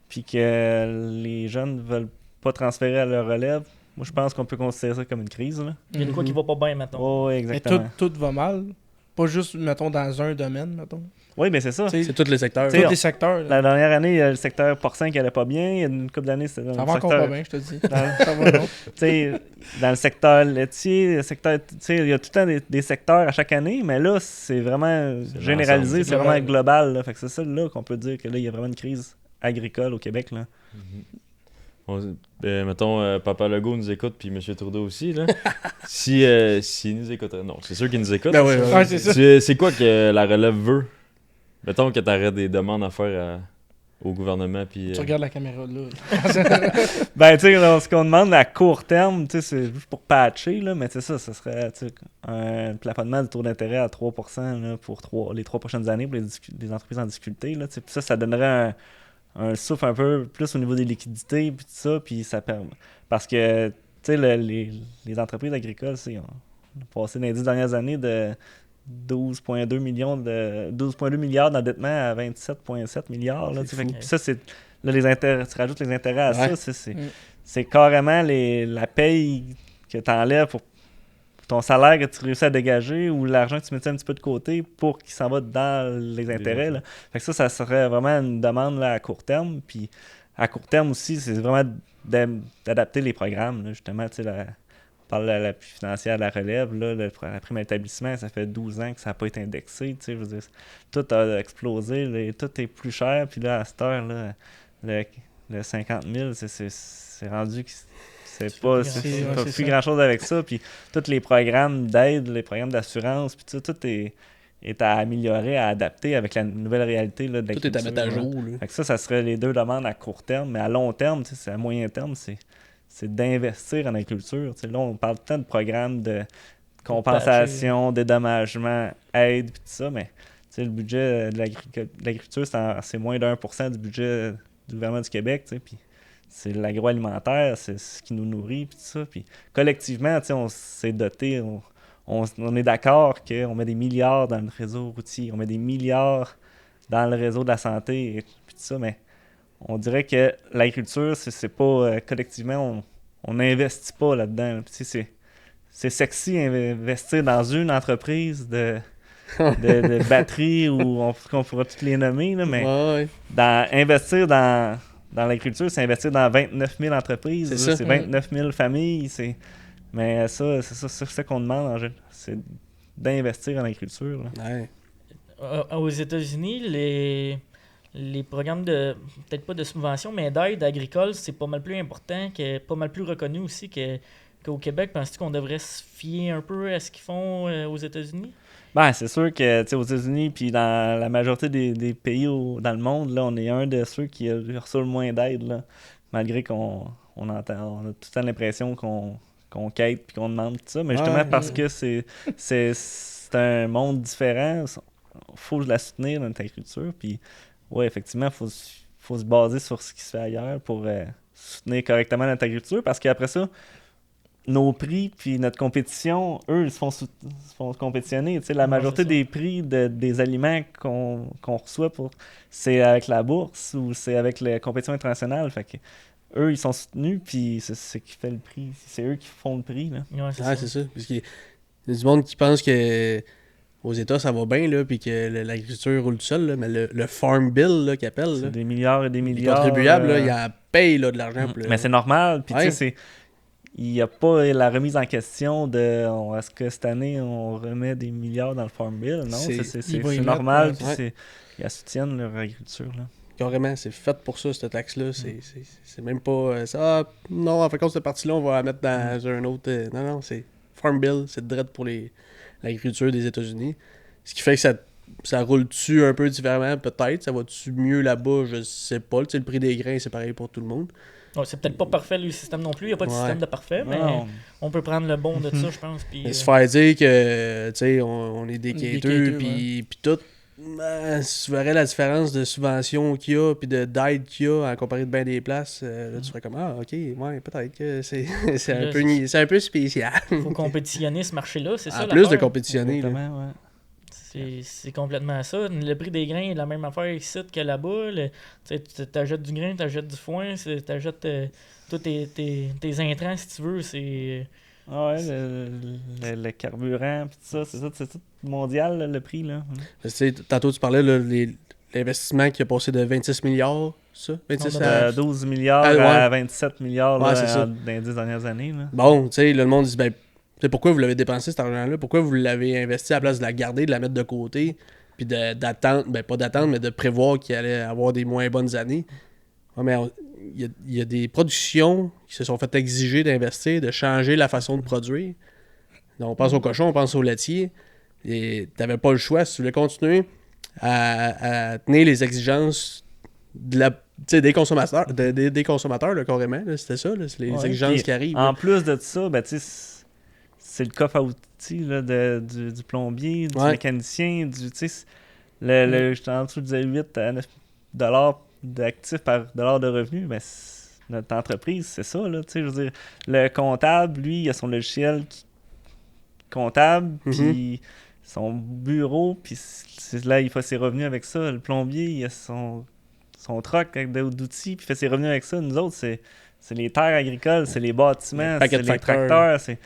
puis que les jeunes ne veulent pas transférer à leur relève, moi, je pense qu'on peut considérer ça comme une crise. Là. Il y a de quoi qui va pas bien, mettons. Oh, oui, exactement. Mais tout va mal. Pas juste, mettons, dans un domaine, mettons. Oui, mais c'est ça. C'est tous les secteurs. Tous les secteurs. La dernière année, il y a le secteur porcin qui allait pas bien. Il y a une couple d'années, c'était dans ça le va secteur... encore pas bien, je te dis. Ça va non. Dans le secteur laitier, il y a tout le temps des secteurs à chaque année, mais là, c'est vraiment généralisé, c'est vraiment global. Là. Fait que c'est ça là qu'on peut dire que là, il y a vraiment une crise agricole au Québec. Là. Mettons, Papa Legault nous écoute, puis M. Trudeau aussi. Là. S'il nous écouterait. Non, c'est sûr qu'il nous écoute. Ben ouais, c'est ça. C'est quoi que la relève veut? Mettons que tu aurais des demandes à faire au gouvernement. Puis, tu regardes la caméra là. Ben, tu sais, ce qu'on demande à court terme, tu sais, c'est juste pour patcher, là, mais tu sais, ça serait un plafonnement du taux d'intérêt à 3% là, pour les 3 prochaines années pour les entreprises en difficulté. Là, ça donnerait un souffle un peu plus au niveau des liquidités, puis tout ça, puis ça permet. Parce que, tu sais, les entreprises agricoles, on a passé dans les 10 dernières années de 12,2 milliards d'endettement à 27,7 milliards. Là, fait que ça, c'est. Là, les intérêts, tu rajoutes les intérêts à ça, c'est carrément la paye que tu enlèves pour ton salaire que tu réussis à dégager ou l'argent que tu mettais un petit peu de côté pour qu'il s'en va dans les intérêts. Là. Fait que ça serait vraiment une demande là, à court terme. Puis à court terme aussi, c'est vraiment d'adapter les programmes, là, justement. On parle de l'appui financier à la relève, là, la prime d'établissement, ça fait 12 ans que ça n'a pas été indexé. Je veux dire, tout a explosé, tout est plus cher. Puis là, à cette heure, là, le 50 000, c'est rendu que c'est pas plus grand-chose avec ça. Puis tous les programmes d'aide, les programmes d'assurance, puis tout est à améliorer, à adapter avec la nouvelle réalité là, de l'agriculture. Tout est à mettre à jour. Là. Fait que ça serait les deux demandes à court terme. Mais à long terme, c'est à moyen terme, c'est d'investir en agriculture. Là, on parle tant de programmes de compensation, dédommagement, aide, puis tout ça, mais le budget de l'agriculture, c'est moins d'1% du budget du gouvernement du Québec. Puis c'est l'agroalimentaire, c'est ce qui nous nourrit, puis tout ça. Puis collectivement, on s'est doté, on est d'accord qu'on met des milliards dans le réseau routier, on met des milliards dans le réseau de la santé, et puis tout ça, mais on dirait que l'agriculture, c'est pas collectivement, on n'investit pas là-dedans. Là. C'est sexy investir dans une entreprise de batteries où on pourra toutes les nommer, là, mais investir dans l'agriculture, c'est investir dans 29 000 entreprises, c'est 29 000 familles, mais c'est ça qu'on demande en général, c'est d'investir en agriculture. Là. Ouais. Aux États-Unis, les programmes peut-être pas de subvention, mais d'aide agricole, c'est pas mal plus important, pas mal plus reconnu aussi qu'au Québec. Penses-tu qu'on devrait se fier un peu à ce qu'ils font aux États-Unis? Ben, c'est sûr que aux États-Unis, puis dans la majorité des pays dans le monde, là, on est un de ceux qui reçoit le moins d'aide, là, malgré qu'on on a tout le temps l'impression qu'on quête puis qu'on demande tout ça. Mais justement, parce que c'est un monde différent, il faut la soutenir dans notre agriculture. Puis, ouais, effectivement, il faut se baser sur ce qui se fait ailleurs pour soutenir correctement notre agriculture. Parce qu'après ça, nos prix puis notre compétition, eux, ils se font compétitionner. La majorité des prix des aliments qu'on reçoit, c'est avec la bourse ou c'est avec la compétition internationale. Fait que eux, ils sont soutenus, puis c'est ce qui fait le prix. C'est eux qui font le prix. Là. Ouais, c'est ça. Parce qu'il y a du monde qui pense que aux États, ça va bien, là, puis que l'agriculture roule tout seul, là, mais le Farm Bill, là, qu'ils appellent, c'est là, des milliards et des milliards. Les contribuables, là, ils en payent là, de l'argent. Mais c'est normal. Puis tu sais, il n'y a pas la remise en question de est-ce que cette année, on remet des milliards dans le Farm Bill? Non, c'est normal, puis ils soutiennent leur agriculture. Là. Carrément, c'est fait pour ça, cette taxe-là. C'est même pas ça. Non, en fait, cette partie-là, on va la mettre dans un autre. Non, c'est Farm Bill, c'est direct pour l'agriculture des États-Unis. Ce qui fait que ça roule-tu un peu différemment, peut-être. Ça va-tu mieux là-bas, je sais pas. Le prix des grains, c'est pareil pour tout le monde. Ouais, c'est peut-être pas parfait le système non plus. Il n'y a pas de système de parfait, mais on peut prendre le bon de ça, je pense. Puis, se faire dire que on est des quêteux, puis tout. Ben, si tu verrais la différence de subvention qu'il y a puis d'aide qu'il y a à comparer de bien des places, là, tu ferais comme ok, ouais, peut-être que c'est un peu spécial. Il faut compétitionner ce marché-là, c'est ça. En plus de compétitionner. C'est complètement ça. Le prix des grains est la même affaire ici que là-bas. Tu achètes du grain, tu achètes du foin, tu achètes tous tes intrants si tu veux. C'est. Ouais, le carburant, pis tout ça, c'est tout mondial, là, le prix. Là. Tantôt, tu parlais de l'investissement qui a passé de 26 milliards, ça? 26 à 12 milliards à 27 milliards là, dans les 10 dernières années. Là. Bon, tu sais, le monde dit, pourquoi vous l'avez dépensé cet argent-là? Pourquoi vous l'avez investi à la place de la garder, de la mettre de côté, puis d'attendre, pas d'attendre, mais de prévoir qu'il allait avoir des moins bonnes années? Ouais, mais il y a des productions qui se sont fait exiger d'investir, de changer la façon de produire. Donc, on pense au cochon, on pense au laitier. Et t'avais pas le choix. Si tu voulais continuer à tenir les exigences des consommateurs, des consommateurs là, carrément, là, c'était ça, là, c'est les exigences qui arrivent. En plus de ça, c'est le coffre à outils là, du plombier, du mécanicien, je te disais 8 à 9 $ d'actifs par dollar de revenus, ben notre entreprise, c'est ça, là, je veux dire, le comptable, lui, il a son logiciel comptable, puis son bureau, puis là, il fait ses revenus avec ça. Le plombier, il a son troc avec d'outils, puis il fait ses revenus avec ça. Nous autres, c'est les terres agricoles, c'est les bâtiments, c'est les tracteurs. Fait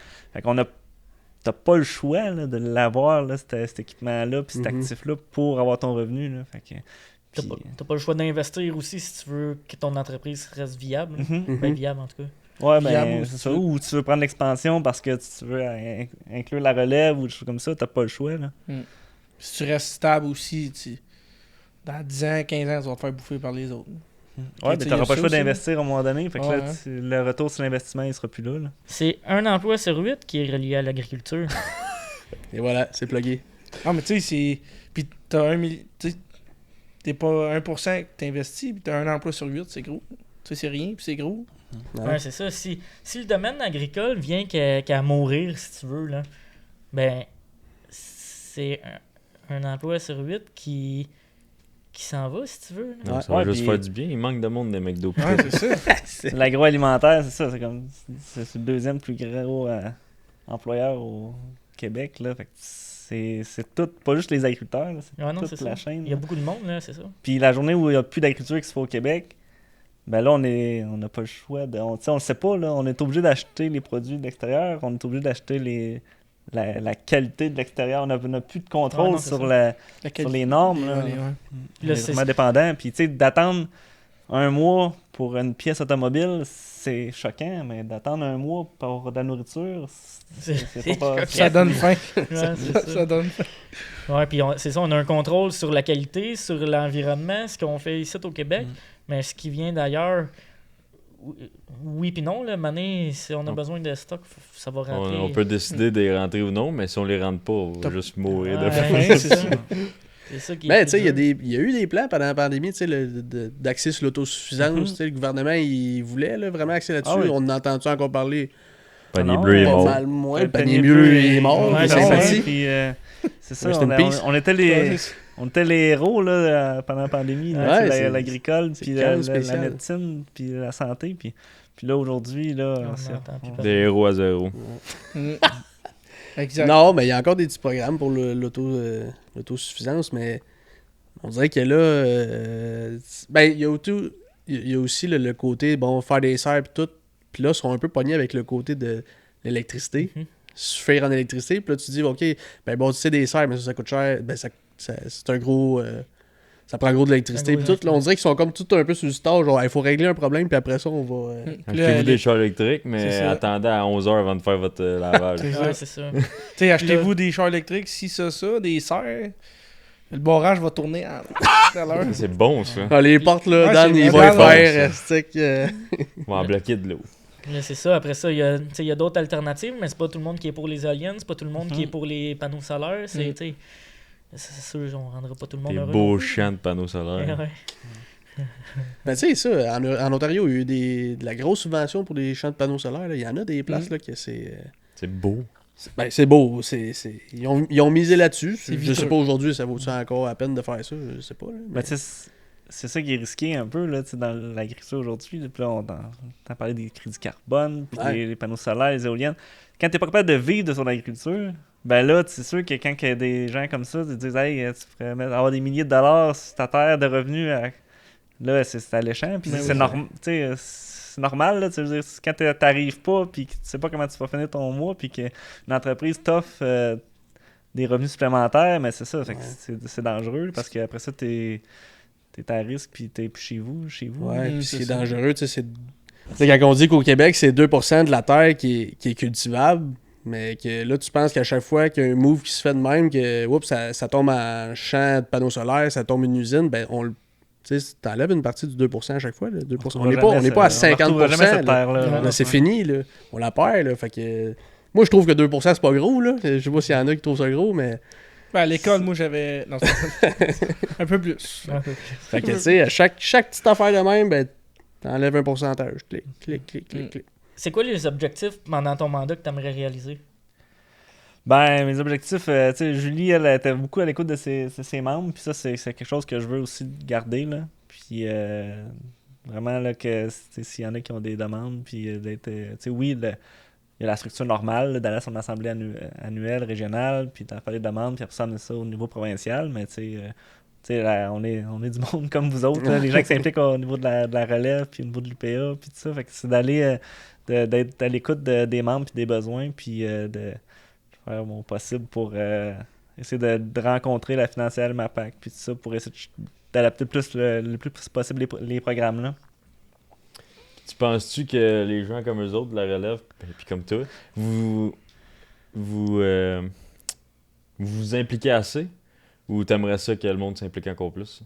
qu'on t'as pas le choix là, de l'avoir, là, cet équipement-là, puis cet actif-là, pour avoir ton revenu. Là. Fait que, t'as pas le choix d'investir aussi si tu veux que ton entreprise reste viable. Viable, en tout cas. Ouais, viable ben, ou c'est ça. Ou tu veux prendre l'expansion parce que tu veux inclure la relève ou des choses comme ça, t'as pas le choix, là. Si tu restes stable aussi, dans 10 ans, 15 ans, tu vas te faire bouffer par les autres. Ouais, mais tu sais, t'auras y a pas ça le choix aussi, d'investir à un moment donné. Fait que là, Ouais, hein. le retour sur l'investissement, il sera plus là. C'est 1 emploi sur 8 qui est relié à l'agriculture. Et voilà, c'est plugué. Ah, mais tu sais, c'est. Puis t'as 1 million. Tu sais, t'es pas 1% que t'investis, puis t'as un emploi sur 8, c'est gros. Tu sais, c'est rien, puis c'est gros. Ouais. Ouais, c'est ça. Si le domaine agricole vient qu'à mourir, si tu veux, là, ben, c'est un emploi sur 8 qui s'en va, si tu veux. là. Non, Ouais. ça va Ouais, juste puis- faire du bien. Il manque de monde des McDo. Ouais, c'est ça. L'agroalimentaire, c'est ça. C'est le deuxième plus gros employeur au Québec, là. Fait que c'est tout, pas juste les agriculteurs, là, c'est Ouais, non, toute c'est la ça. chaîne. Il y a là. beaucoup de monde, là, c'est ça. Puis la journée où il n'y a plus d'agriculture qui se fait au Québec, ben là, on n'a pas le choix. On le sait pas, là. On est obligé d'acheter les produits de l'extérieur. On est obligé d'acheter la qualité de l'extérieur. On n'a plus de contrôle Ouais, non, c'est sur, ça. sur les normes. Là. Ouais. On Là, est c'est- vraiment dépendant. Puis, tu sais, d'attendre un mois pour une pièce automobile, c'est choquant. Mais d'attendre un mois pour de la nourriture, c'est pas... choquant. Ça donne faim. Ouais, c'est ça. Ça donne faim. Ouais, puis c'est ça, on a un contrôle sur la qualité, sur l'environnement, ce qu'on fait ici au Québec, mais ce qui vient d'ailleurs, oui puis non, là, mané, si on a besoin de stock, ça va rentrer. On peut décider de les rentrer ou non, mais si on les rentre pas, on va juste mourir de Ouais, faim. faim, c'est ça. C'est ça qui est Ben, tu sais, plus dur. il y a eu des plans pendant la pandémie, tu sais, d'axer sur l'autosuffisance. Tu sais, le gouvernement, il voulait là, vraiment axer là-dessus. Ah oui. On en a entendu encore parler Panier Non, bleu est pas mort. mal moins. Le Le panier bleu il est mort, Ouais, il est c'est ça. sympathie. Puis, c'est ça, Rest in peace. on était les héros là, pendant la pandémie, là, Ouais, tu sais, c'est- l'agricole, c'est puis quand même la spécial. médecine, puis la santé. Puis là, aujourd'hui, là, On c'est- n'entend plus on- parler. Des héros à zéro. Exact. Non, mais il y a encore des petits programmes pour l'autosuffisance, mais on dirait que là, ben, il y a aussi le côté, bon, faire des serres et tout. Puis là, ils sont un peu pognés avec le côté de l'électricité. Mhm. Suffire en électricité. Puis là, tu dis, OK, ben bon, tu sais, des serres, mais ça coûte cher. Ben, c'est un gros. Ça prend gros de l'électricité. Un gros Puis tout, là, on dirait qu'ils sont comme tout un peu sur le star. Genre, il faut régler un problème, puis après ça, on va. Puis là, Achetez-vous des chars électriques, mais c'est ça. attendez à 11h avant de faire votre lavage. C'est ça. Ouais, c'est ça. Tu sais, achetez-vous des chars électriques, si ça, des serres. Le barrage va tourner tout à l'heure. C'est bon, ça. Ah, les portes, là, Ouais, Dan, c'est il bon, va bon, faire. ça. On va en bloquer de l'eau. Là, c'est ça. Après ça, il y a d'autres alternatives, mais c'est pas tout le monde qui est pour les éoliennes, c'est pas tout le monde qui est pour les panneaux solaires. C'est, tu sais, c'est sûr, on rendra pas tout le monde Des heureux. beaux non plus. champs de panneaux Ouais, solaires. ouais. Ben, tu sais, ça, en Ontario, il y a eu de la grosse subvention pour des champs de panneaux solaires. Là. Il y en a des places là, que c'est. C'est beau. Ben, c'est beau. Ils ont misé là-dessus. C'est Je sais viteux. pas aujourd'hui, ça vaut-tu encore la peine de faire ça? Je sais pas. Là, mais- Ben, tu sais, c'est ça qui est risqué un peu là, tu sais, dans l'agriculture aujourd'hui. Là. Puis là, t'en parlait des crédits carbone, puis Ouais. les panneaux solaires, les éoliennes. Quand t'es pas capable de vivre de ton agriculture, ben là, c'est sûr que quand il y a des gens comme ça, ils disent hey, tu pourrais avoir des milliers de dollars sur ta terre de revenus. Là, c'est alléchant. Puis Ben c'est oui. c'est normal. Là, tu veux dire, quand t'arrives pas, puis que tu sais pas comment tu vas finir ton mois, puis qu'une entreprise t'offre des revenus supplémentaires, mais c'est ça. Fait que c'est dangereux parce qu'après ça, t'es à risque, puis t'es plus chez vous. Ouais, puis ce c'est qui est ça. dangereux, tu sais, c'est. Tu sais, quand on dit qu'au Québec, c'est 2% de la terre qui est cultivable, mais que là, tu penses qu'à chaque fois qu'il y a un move qui se fait de même, que oups, ça tombe en champ de panneaux solaires, ça tombe une usine, ben tu sais, t'enlèves une partie du 2% à chaque fois. Là, 2%. On n'est pas à 50%. jamais cette là. terre-là. Là, c'est fini, là. On la perd, là. Fait que. Moi, je trouve que 2%, c'est pas gros, là. Je sais pas s'il y en a qui trouvent ça gros, mais. Ben, à l'école, moi, j'avais. Non, c'est un peu plus. Un peu plus. Fait que, tu sais, à chaque petite affaire de même, ben, t'enlèves un pourcentage. Clic, clic, clic, clic, clic. C'est quoi les objectifs pendant ton mandat que tu aimerais réaliser? Ben, mes objectifs, tu sais, Julie, elle était beaucoup à l'écoute de ses membres, puis ça, c'est quelque chose que je veux aussi garder, là. Puis, vraiment, là, que s'il y en a qui ont des demandes, puis d'être, tu sais, oui, il y a la structure normale, là, d'aller à son assemblée annuelle, régionale, puis d'en faire des demandes, puis après ça, amener ça au niveau provincial, mais tu sais, là, on est du monde comme vous autres, là, les gens qui s'impliquent au niveau de la relève, puis au niveau de l'UPA, puis tout ça, fait que c'est d'aller, d'être à l'écoute des membres, puis des besoins, puis de faire mon possible pour essayer de rencontrer la financière MAPAC, puis tout ça, pour essayer d'adapter le plus possible les programmes, là. tu penses-tu que les gens comme eux autres, de la relève, puis comme toi, vous impliquez assez? Ou t'aimerais ça que le monde s'implique encore plus?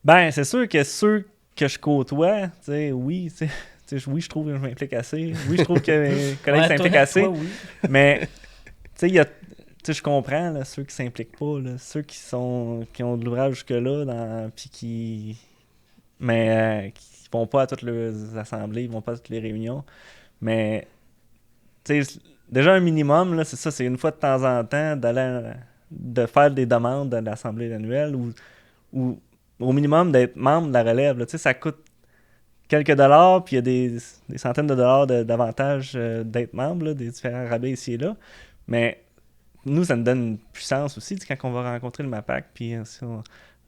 Ben, c'est sûr que ceux que je côtoie, tu sais, oui, tu sais, oui, je trouve que je m'implique assez. Oui, je trouve que mes collègues s'impliquent assez. Oui. Mais, tu sais, tu sais, je comprends là, ceux qui s'impliquent pas, là, ceux qui ont de l'ouvrage jusque-là, puis qui vont pas à toutes les assemblées, ils vont pas à toutes les réunions. Mais, tu sais, déjà un minimum, là, c'est ça, c'est une fois de temps en temps de faire des demandes de l'assemblée annuelle ou au minimum d'être membre de la relève. Là. Tu sais, ça coûte quelques dollars, puis il y a des centaines de dollars d'avantages d'être membre, là, des différents rabais ici et là. Mais nous, ça nous donne une puissance aussi, tu sais, quand on va rencontrer le MAPAC, puis là,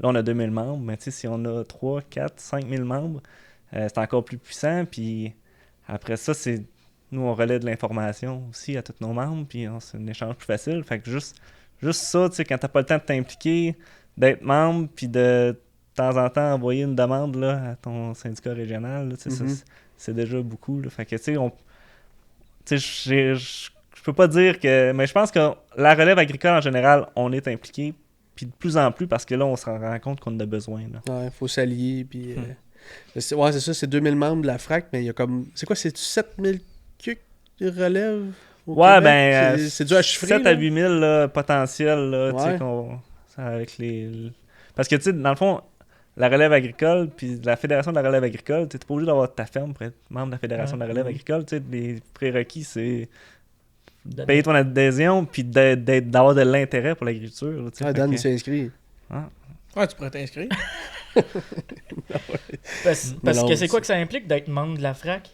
on a 2000 membres, mais tu sais, si on a 3, 4, 5000 membres, c'est encore plus puissant, puis après ça, nous, on relaie de l'information aussi à tous nos membres, puis c'est un échange plus facile. Fait que juste ça, tu sais, quand t'as pas le temps de t'impliquer, d'être membre, puis de temps en temps envoyer une demande là, à ton syndicat régional, là, ça, c'est déjà beaucoup. Là. Fait que, tu sais, je peux pas dire que... Mais je pense que la relève agricole, en général, on est impliqué, puis de plus en plus, parce que là, on se rend compte qu'on en a besoin. Là. Ouais, faut s'allier, puis... c'est ça, c'est 2000 membres de la FRAC, mais il y a comme... C'est quoi, c'est 7000 cucs de relève au Ouais, Québec? ben... C'est dur à chiffrer, 7 là. à 8000 là, potentiels, là, tu Ouais. sais, avec les... Parce que, tu sais, dans le fond, la relève agricole, puis la Fédération de la relève agricole, tu n'es pas obligé d'avoir ta ferme pour être membre de la Fédération de la relève agricole. Tu sais, les prérequis, c'est payer ton adhésion, puis d'avoir de l'intérêt pour l'agriculture. Là, tu sais. Ah, Dan, il s'est inscrit. Ouais, tu pourrais t'inscrire. Parce que c'est quoi que ça implique d'être membre de la FRAC?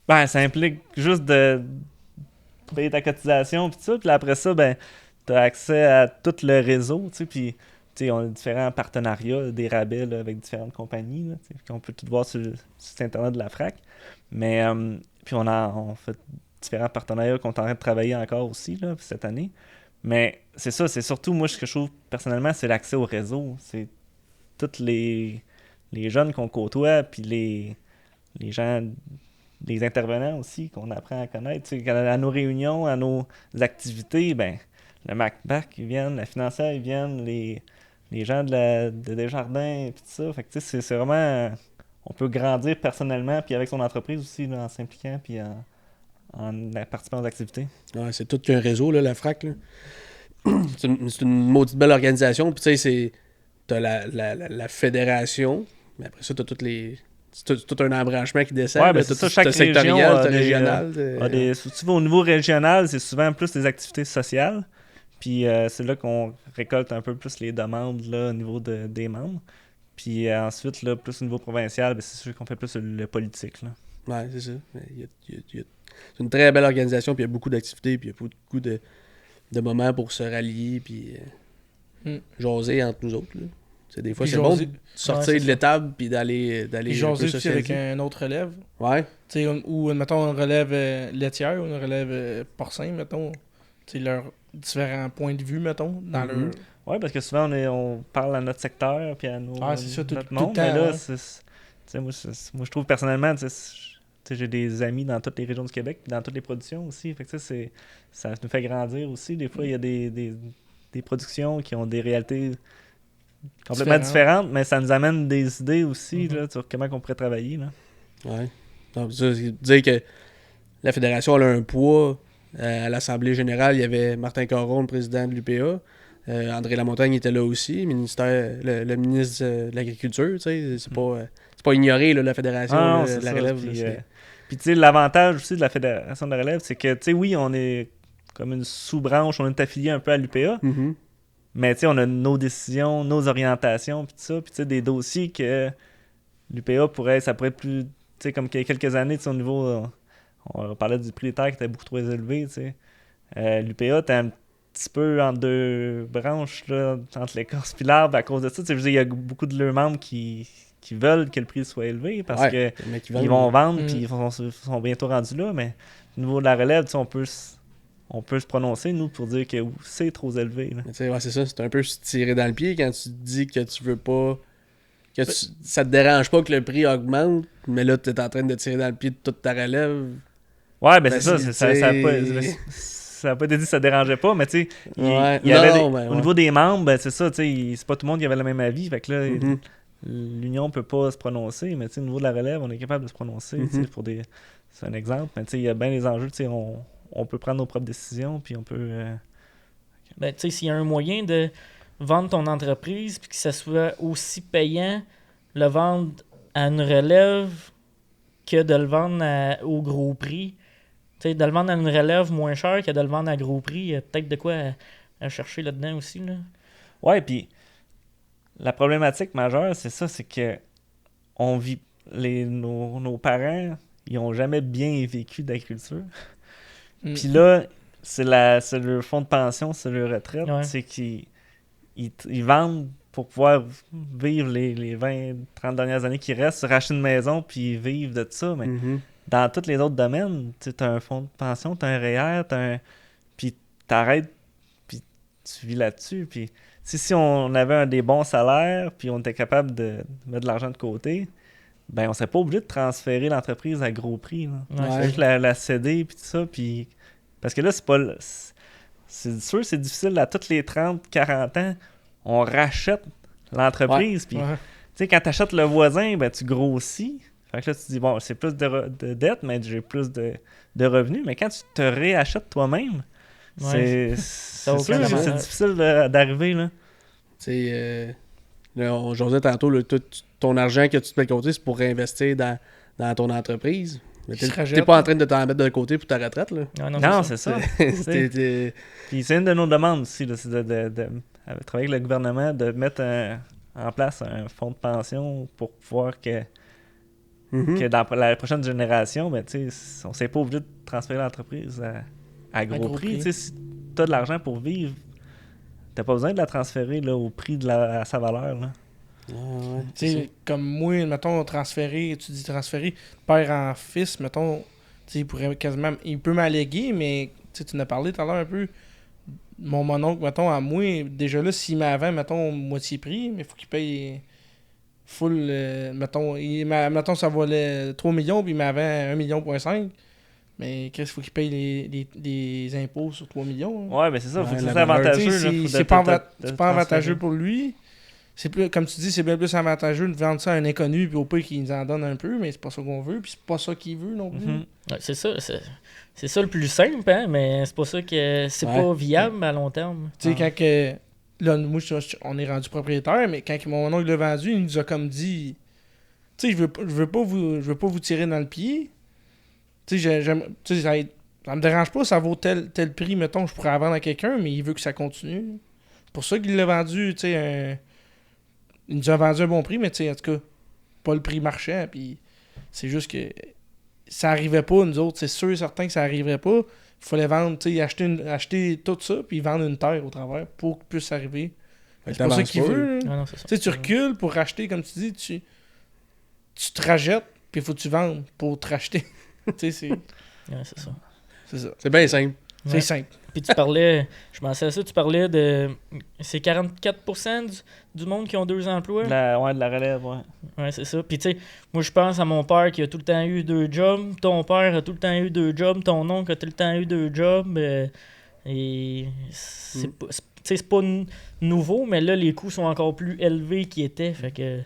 Ben, ça implique juste de payer ta cotisation, puis ça. Puis après ça, ben, tu as accès à tout le réseau, tu sais, puis... T'sais, on a différents partenariats, des rabais là, avec différentes compagnies. Là, qu'on peut tout voir sur le site internet de la FRAC. Mais puis on fait différents partenariats qu'on est en train de travailler encore aussi là, cette année. Mais c'est ça, c'est surtout moi ce que je trouve personnellement, c'est l'accès au réseau. C'est tous les jeunes qu'on côtoie, puis les gens, les intervenants aussi qu'on apprend à connaître. À nos réunions, à nos activités, ben le MAPAC, ils viennent, la financière, ils viennent, les gens de Desjardins et tout ça. Fait que c'est vraiment... On peut grandir personnellement puis avec son entreprise aussi là, en s'impliquant puis en participant aux activités. Ouais, c'est tout qu'un réseau, là, la FRAC. Là. c'est une maudite belle organisation. Puis tu sais, t'as la fédération, mais après ça, t'as toutes les... C'est tout un embranchement qui descend. Ouais, ben, c'est ça, chaque sectoriel, t'as régional. Si tu vas au niveau régional, c'est souvent plus des activités sociales. Puis c'est là qu'on récolte un peu plus les demandes là, au niveau des membres. Puis ensuite, là, plus au niveau provincial, ben, c'est sûr qu'on fait plus le politique. Là. Ouais, c'est ça. C'est une très belle organisation, puis il y a beaucoup d'activités, puis il y a beaucoup de moments pour se rallier, puis jaser entre nous autres. Là. Des fois, c'est bon de sortir de l'étable, puis d'aller Puis jaser aussi avec un autre relève. Ouais. Ou, mettons, une relève laitière ou une relève porcin, mettons. Leurs différents points de vue, mettons, dans leur... Oui, parce que souvent, on parle à notre secteur puis à c'est ça, notre monde. tout le temps, mais là, moi, je trouve personnellement, j'ai des amis dans toutes les régions du Québec, dans toutes les productions aussi. Fait que ça nous fait grandir aussi. Des fois, il y a des productions qui ont des réalités complètement différentes, mais ça nous amène des idées aussi là, sur comment on pourrait travailler. Là. Ouais. Donc, ça, dire que la Fédération a un poids. À l'Assemblée générale, il y avait Martin Caron, le président de l'UPA. André Lamontagne était là aussi, le ministre de l'Agriculture. C'est pas ignoré, là, la Fédération de la relève. Puis, tu sais, l'avantage aussi de la Fédération de la relève, c'est que, tu sais, oui, on est comme une sous-branche, on est affilié un peu à l'UPA, mais, tu sais, on a nos décisions, nos orientations, puis tout ça. Puis, tu sais, des dossiers que l'UPA ça pourrait être plus, tu sais, comme il y a quelques années, tu sais, au niveau... On parlait du prix des terres qui était beaucoup trop élevé, tu sais. L'UPA, t'es un petit peu entre deux branches, là, entre l'écorce et l'arbre à cause de ça. Tu sais, je veux dire, il y a beaucoup de leurs membres qui veulent que le prix soit élevé parce que ils vont vendre puis ils sont bientôt rendus là, mais au niveau de la relève, tu sais, on peut se prononcer, nous, pour dire que c'est trop élevé. Là. Tu sais, c'est ça, c'est un peu se tirer dans le pied quand tu dis que tu veux pas ça te dérange pas que le prix augmente, mais là, tu es en train de tirer dans le pied de toute ta relève. Ouais, ben c'est ça. Facilité. Ça a pas été dit que ça dérangeait pas, mais tu sais, Ouais. il y avait Non, au niveau des membres, ben c'est ça, tu sais, c'est pas tout le monde qui avait le même avis. Fait que là, Mhm. l'Union peut pas se prononcer, mais tu sais, au niveau de la relève, on est capable de se prononcer, tu sais, Mhm. pour des... C'est un exemple, mais tu sais, il y a bien les enjeux, tu sais, on peut prendre nos propres décisions, puis on peut... Ben, tu sais, s'il y a un moyen de vendre ton entreprise puis que ça soit aussi payant le vendre à une relève que de le vendre au gros prix. Tu sais, de le vendre à une relève moins cher que de le vendre à gros prix, il y a peut-être de quoi à chercher là-dedans aussi. Là. Ouais, puis la problématique majeure, c'est ça, c'est que on vit... nos parents, ils ont jamais bien vécu d'agriculture. Puis là, c'est le fonds de pension, c'est leur retraite. Ouais. C'est qu'ils ils vendent pour pouvoir vivre les 20, 30 dernières années qui restent, racheter une maison, puis vivre de ça. Mais Mhm. dans tous les autres domaines, tu as un fonds de pension, tu as un REER, puis t'arrêtes, puis tu vis là-dessus. Puis si on avait des bons salaires, puis on était capable de mettre de l'argent de côté, ben on serait pas obligé de transférer l'entreprise à gros prix. Là. Ouais, C'est Ouais. juste la céder, puis tout ça, puis... Parce que là, c'est pas... C'est sûr, c'est difficile, à tous les 30, 40 ans, on rachète l'entreprise, puis... Ouais. Tu sais, quand tu achètes le voisin, ben, tu grossis. Fait que là, tu te dis, bon, c'est plus de dettes, mais j'ai plus de revenus. Mais quand tu te réachètes toi-même, Ouais. c'est a sûr aucun que c'est avantage. difficile d'arriver, là. Tu sais, là, on jasait tantôt, tout ton argent que tu te mets de côté, c'est pour réinvestir dans ton entreprise. Mais Il se t'es rajette. pas en train de t'en mettre de côté pour ta retraite, là. Ouais, Non, c'est ça. c'est ça. T'es- Puis c'est une de nos demandes aussi, là, c'est de travailler avec le gouvernement, de mettre en place un fonds de pension pour pouvoir que Mhm. dans la prochaine génération, ben, tu sais, on ne s'est pas obligé de transférer l'entreprise à gros gros prix. prix. Tu sais, si tu as de l'argent pour vivre, t'as pas besoin de la transférer là, au prix à sa valeur. Là. Ah, ouais, Tu sais, comme moi, mettons, transférer, tu dis transférer, père en fils, mettons, tu sais, il pourrait quasiment, il peut m'alléguer, mais tu sais, tu en as parlé tout à l'heure un peu. Mon mononcle, mettons, à moi, déjà là, s'il m'avait, mettons, moitié prix, mais il faut qu'il paye full, mettons, mettons, ça valait 3 millions, puis il m'avait 1,5 million. Mais qu'est-ce qu'il faut qu'il paye les impôts sur 3 millions? Hein? Ouais, ben c'est ça, faut Ouais, que ça la soit valeur. avantageux. Tu sais, là, c'est- faut c'est de- pas, de- ava- de c'est pas avantageux transférer. pour lui. C'est plus, comme tu dis, c'est bien plus avantageux de vendre ça à un inconnu, puis au pire qu'il nous en donne un peu, mais c'est pas ça qu'on veut, puis c'est pas ça qu'il veut non plus. Mhm. Ouais, c'est ça. C'est ça le plus simple, hein, mais c'est pas ça que c'est Ouais. pas viable à long terme. Tu sais, quand que. Là, moi, on est rendu propriétaire, mais quand mon oncle l'a vendu, il nous a comme dit. Tu sais, je veux pas vous tirer dans le pied. Tu sais, tu sais, ça me dérange pas, ça vaut tel prix, mettons, je pourrais la vendre à quelqu'un, mais il veut que ça continue. C'est pour ça qu'il l'a vendu, tu sais, il nous a vendu un bon prix, mais tu sais, en tout cas, pas le prix marchand, puis c'est juste que ça arrivait pas, nous autres, c'est sûr et certain que ça arriverait pas. Il fallait vendre, tu sais, acheter tout ça, puis vendre une terre au travers pour qu'il puisse arriver. Fait que C'est pas ça t'avances qu'il pas, veut, là. Ah non, c'est ça. Tu sais, tu recules pour racheter, comme tu dis, tu te rajettes, puis il faut que tu vendes pour te racheter. Tu sais, Ouais, c'est ça. c'est ça. C'est bien simple. Ouais. C'est simple. Puis tu parlais, je pensais à ça, tu parlais de. C'est 44% du monde qui ont 2 emplois. De la relève, ouais. Ouais, c'est ça. Puis tu sais, moi je pense à mon père qui a tout le temps eu 2 jobs, ton père a tout le temps eu 2 jobs, ton oncle a tout le temps eu 2 jobs. Et c'est pas, tu sais, c'est pas nouveau, mais là les coûts sont encore plus élevés qu'ils étaient. Fait que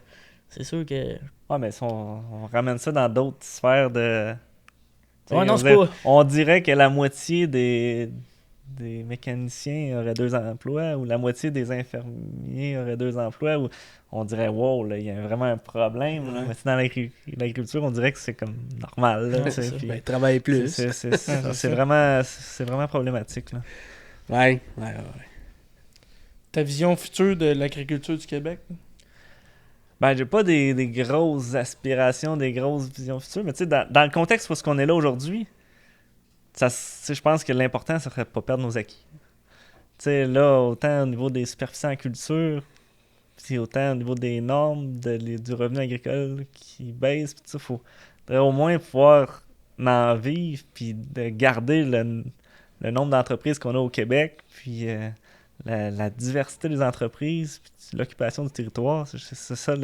c'est sûr que. Ouais, mais si on ramène ça dans d'autres sphères de... tu sais, Ouais, non, on c'est dirait- pas. On dirait que la moitié des mécaniciens auraient 2 emplois, ou la moitié des infirmiers auraient 2 emplois, ou on dirait, wow, là, il y a vraiment un problème. Là. Ouais. Mais c'est dans l'agriculture, on dirait que c'est comme normal. Là, Ouais, tu sais, c'est ça. puis Ben, travaille plus. c'est Ouais, c'est ça. vraiment problématique. Là. Ouais. Ta vision future de l'agriculture du Québec? Ben, j'ai pas des grosses aspirations, des grosses visions futures, mais tu sais, dans le contexte où est-ce qu'on est là aujourd'hui, je pense que l'important, ça serait de pas perdre nos acquis. Tu sais, là, autant au niveau des superficies en culture, puis autant au niveau des normes, du revenu agricole qui baisse, puis tout ça, faudrait au moins pouvoir en vivre, puis de garder le nombre d'entreprises qu'on a au Québec, puis la diversité des entreprises, puis l'occupation du territoire. C'est ça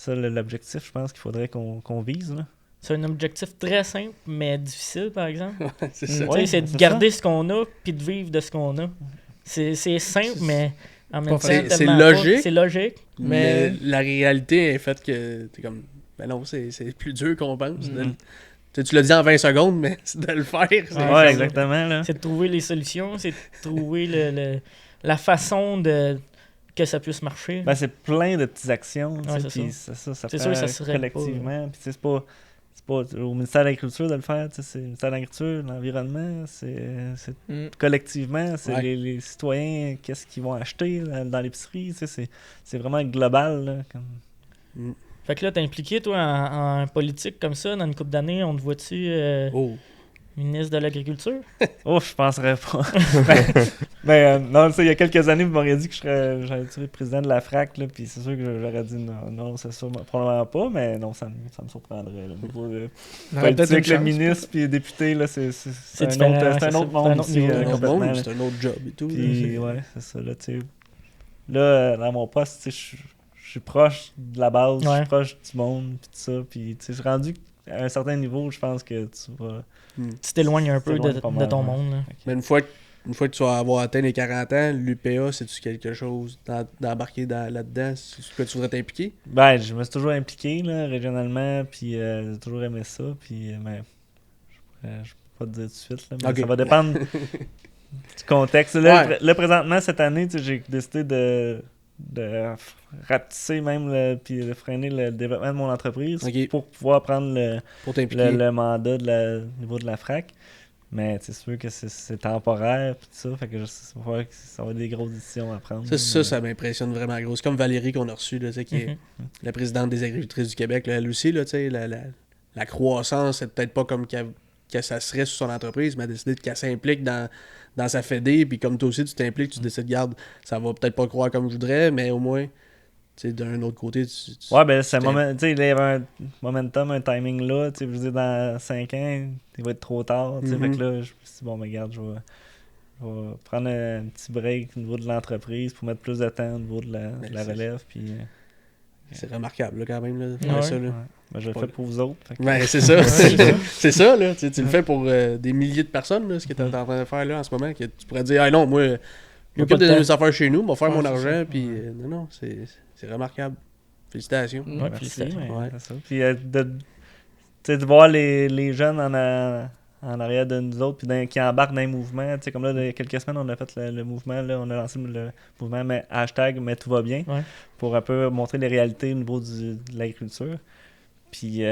ça l'objectif, je pense qu'il faudrait qu'on vise. Là. C'est un objectif très simple, mais difficile, par exemple. C'est ça. Tu sais, c'est de garder ce qu'on a, puis de vivre de ce qu'on a. C'est simple, mais en même temps, C'est tellement logique. pas. C'est logique. Mais la réalité est faite que t'es comme, ben non, c'est plus dur qu'on pense. Tu l'as dit en 20 secondes, mais c'est de le faire. Ouais, exactement. Là. C'est de trouver les solutions, c'est de trouver la façon que ça puisse marcher. Ben, c'est plein de petites actions. Ouais, Puis c'est ça C'est prend sûr que ça se règle collectivement. Puis c'est pas au ministère de l'Agriculture de le faire. C'est le ministère de l'Agriculture, l'environnement. C'est collectivement. C'est Ouais. les citoyens, qu'est-ce qu'ils vont acheter dans l'épicerie. C'est vraiment global. Là, comme... Fait que là, t'es impliqué, toi, en politique comme ça, dans une couple d'années, on te voit-tu Oh. ministre de l'Agriculture? Oh, je penserais pas. Non, tu sais, il y a quelques années, vous m'auriez dit que j'allais être président de la FRAC, là, puis c'est sûr que j'aurais dit non, c'est sûr, probablement pas, mais non, ça me surprendrait. Là, au niveau de On aurait peut-être politique, une le chance, ministre puis les députés, là, c'est différent, un c'est autre ça. monde C'est un aussi, autre niveau. C'est un autre complètement. monde, Là. c'est un autre job et tout. Puis, ouais, c'est ça, là, tu sais. Là, dans mon poste, tu sais, je suis proche de la base, je Ouais. suis proche du monde, puis tout ça, puis, tu sais, je suis rendu à un certain niveau, je pense que tu vas... Tu t'éloignes un peu t'éloignes de pas mal, ton ouais. monde. Là. Mais une fois que tu vas avoir atteint les 40 ans, l'UPA, c'est-tu quelque chose d'embarquer là-dedans? C'est que tu voudrais t'impliquer? Ben, je me suis toujours impliqué, là, régionalement, puis j'ai toujours aimé ça, puis, mais, je peux pas te dire tout de suite, là, mais Ok. ça va dépendre du contexte. Là, Ouais. là, présentement, cette année, tu sais, j'ai décidé de rapetisser même, puis de freiner le développement de mon entreprise Ok. pour pouvoir prendre Pour t'impliquer? le mandat au niveau de la FRAC. Mais c'est sûr que c'est temporaire, puis tout ça, fait que ça va être des grosses décisions à prendre. Ça m'impressionne vraiment gros. C'est comme Valérie qu'on a reçue, là, tu sais, qui est la présidente des agricultrices du Québec. Là, elle aussi, là, tu sais, la croissance, c'est peut-être pas comme que ça serait sur son entreprise, mais elle a décidé qu'elle s'implique dans sa fédé, puis comme toi aussi, tu t'impliques, tu décides, garde, ça va peut-être pas croire comme je voudrais, mais au moins, tu sais, d'un autre côté, tu Ouais, ben, tu sais, il y avait un momentum, un timing là, tu sais, je veux dire, dans 5 ans, il va être trop tard, tu sais, fait que là, je me suis dit, bon, mais regarde, je vais prendre un petit break au niveau de l'entreprise pour mettre plus de temps au niveau de la relève, puis... c'est remarquable, là, quand même, là, de faire Ouais. ça, là. Ouais. Ben, je le fais pour vous autres. Fait que... Ouais, c'est ça. C'est ça, là. Tu le fais pour des milliers de personnes, là, ce que tu es en train de faire là en ce moment. Que tu pourrais dire, ah non, moi, je pas m'occupe de de temps. mes affaires chez nous, on va faire Ouais, mon c'est argent, ça. puis non, c'est remarquable. Félicitations. Ouais, Merci, félicitations. mais Ouais. c'est ça. Puis tu sais, de voir les jeunes en arrière de nous autres, puis qui embarquent dans les mouvements. Tu sais, comme là, il y a quelques semaines, on a fait le mouvement, là, on a lancé le mouvement mais #mais tout va bien, Ouais. pour un peu montrer les réalités au niveau de l'agriculture. Puis, tu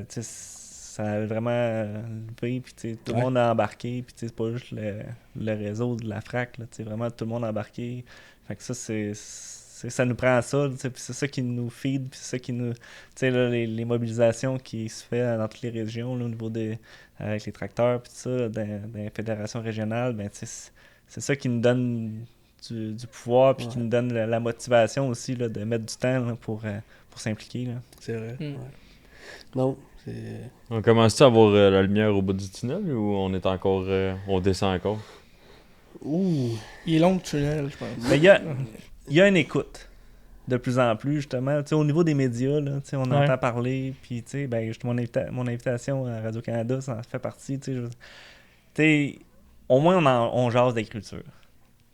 sais, ça a vraiment levé, puis tu sais, tout le monde a embarqué, puis tu sais, c'est pas juste le réseau de la FRAC, là, tu sais, vraiment tout le monde a embarqué. Fait que ça, ça nous prend à ça, tu sais, puis c'est ça qui nous feed, puis c'est ça qui nous... Tu sais, là, les mobilisations qui se fait dans toutes les régions, là, au niveau avec les tracteurs, puis tout ça, là, dans les fédérations régionales, ben, tu sais, c'est ça qui nous donne du pouvoir, puis qui nous donne la motivation aussi, là, de mettre du temps là, pour s'impliquer, là. C'est vrai. Mm. Ouais. Non, c'est. On commence-tu à voir la lumière au bout du tunnel ou on est encore. On descend encore? Ouh. Il est long le tunnel, je pense. Mais il y a une écoute de plus en plus, justement. Tu sais, au niveau des médias, là, tu sais, on Ouais. entend parler, puis tu sais, ben, juste mon invitation à Radio-Canada, ça en fait partie. Tu sais, au moins, on jase d'agriculture.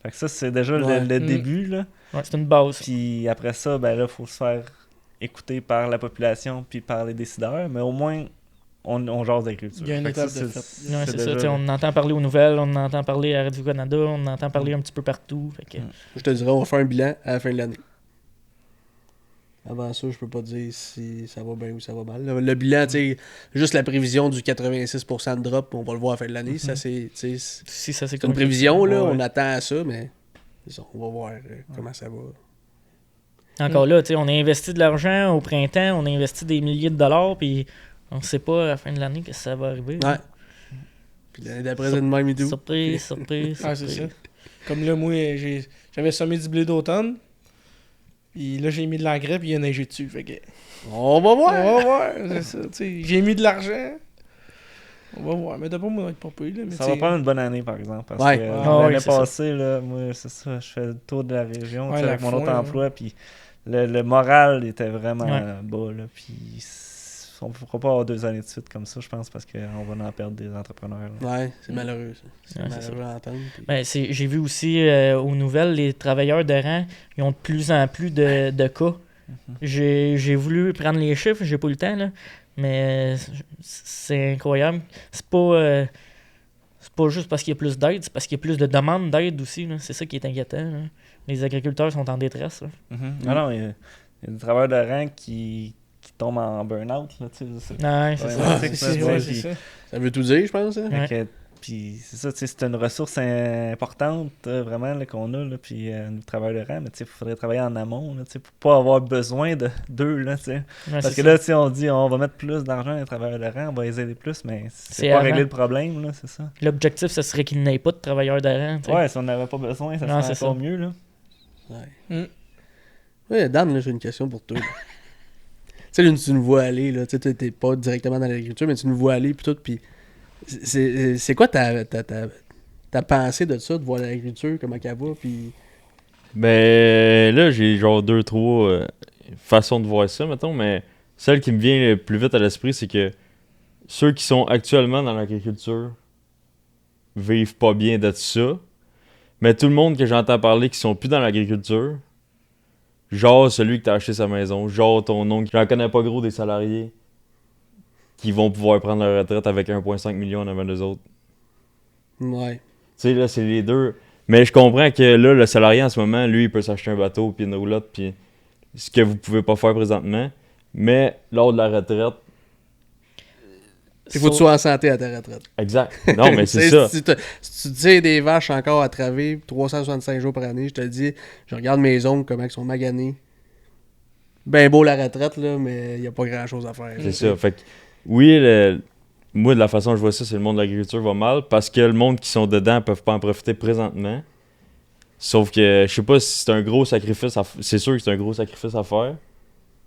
Fait que ça, c'est déjà Ouais. le Mm. début, là. Ouais, c'est une base. Puis après ça, ben là, il faut se faire écouter par la population puis par les décideurs, mais au moins, on jase d'agriculture. Il y a une Fait que étape ça, de c'est- fait. Ouais, c'est ça. déjà- Tu sais, on entend parler aux nouvelles, on entend parler à Radio-Canada, on entend parler un petit peu partout. Fait que, Je te dirais, on va faire un bilan à la fin de l'année. Avant ça, je peux pas dire si ça va bien ou ça va mal. Le bilan, tu sais, juste la prévision du 86% de drop, on va le voir à la fin de l'année. Ça, c'est, tu sais, si ça c'est c'est une prévision, là. Ouais. On attend à ça, mais c'est ça, on va voir comment ça va. Encore là, tu sais, on a investi de l'argent au printemps, on a investi des milliers de dollars, puis on sait pas à la fin de l'année que ça va arriver. Ouais. Puis l'année d'après, c'est de même et tout. Surprise, surprise. Ah, c'est ça. surprise. Comme là, moi, j'avais semé du blé d'automne. Puis là, j'ai mis de l'engrais, puis il a neigé dessus. Fait que. On va voir! On va voir, c'est ça. Tu sais, j'ai mis de l'argent. On va voir. Mais d'abord, moi, on va être pas payé, là. Mais Ça tu va sais, prendre une bonne année, par exemple. Parce Ouais. que Ah oui, l'année c'est ça. passée, là, moi, c'est ça, je fais le tour de la région Ouais, tu sais, la avec mon autre foin, emploi. Puis le moral était vraiment Ouais. bas. Là, puis on ne pourra pas avoir 2 années de suite comme ça, je pense, parce qu'on va en perdre des entrepreneurs. Là. Ouais, c'est malheureux, ça. C'est Ouais, c'est malheureux à entendre. puis- Ben, j'ai vu aussi aux nouvelles, les travailleurs de rang, ils ont de plus en plus de cas. J'ai voulu prendre les chiffres, j'ai pas eu le temps, là, mais c'est incroyable. C'est pas juste parce qu'il y a plus d'aide, c'est parce qu'il y a plus de demandes d'aide aussi. Là. C'est ça qui est inquiétant. Là. Les agriculteurs sont en détresse. Là. Non, il y a des travailleurs de rang qui tombent en burn-out. Là, tu sais, Ouais, c'est Ouais, ça. ouais. C'est ça. Ça veut tout dire, je pense. Hein? Ouais. Fait que, puis c'est ça, tu sais, c'est une ressource importante vraiment là, qu'on a, là, puis nous travailleurs de rang, mais il faudrait travailler en amont là, tu sais, pour pas avoir besoin d'eux. Là, tu sais. Ouais, Parce c'est que ça. là, tu sais, on dit on va mettre plus d'argent à travailleurs de rang, on va les aider plus, mais C'est c'est pas avant. régler le problème, là, c'est ça. L'objectif, ce serait qu'il n'ait pas de travailleurs de rang. tu sais. Ouais, si on n'avait pas besoin, ça Non, serait c'est encore ça. mieux. Là. Ouais. Mm. Ouais, Dan, là, j'ai une question pour toi. là. Tu sais, là, tu nous vois aller, là. Tu sais, t'es pas directement dans l'agriculture, mais tu nous vois aller, puis tout, puis c'est quoi ta pensée de ça, de voir l'agriculture, comment qu'elle va, puis... Ben là, j'ai genre 2-3 façons de voir ça, mettons, mais celle qui me vient le plus vite à l'esprit, c'est que ceux qui sont actuellement dans l'agriculture vivent pas bien de ça, mais tout le monde que j'entends parler qui sont plus dans l'agriculture, genre celui qui t'a acheté sa maison, genre ton oncle, j'en connais pas gros des salariés qui vont pouvoir prendre leur retraite avec 1,5 million en avant d'eux autres. Ouais. Tu sais, là, c'est les deux. Mais je comprends que là, le salarié en ce moment, lui, il peut s'acheter un bateau, puis une roulotte, puis ce que vous pouvez pas faire présentement. Mais lors de la retraite. Il faut que tu sois en santé à ta retraite. Exact. Non, mais c'est Tu sais, ça. Si tu tires des vaches encore à traver 365 jours par année, je te dis, je regarde mes ongles, comment ils sont maganés. Ben beau la retraite, là, mais il n'y a pas grand-chose à faire. C'est ça. Fait que, oui, moi, de la façon dont je vois ça, c'est le monde de l'agriculture va mal parce que le monde qui sont dedans peuvent pas en profiter présentement. Sauf que je sais pas si c'est un gros sacrifice c'est sûr que c'est un gros sacrifice à faire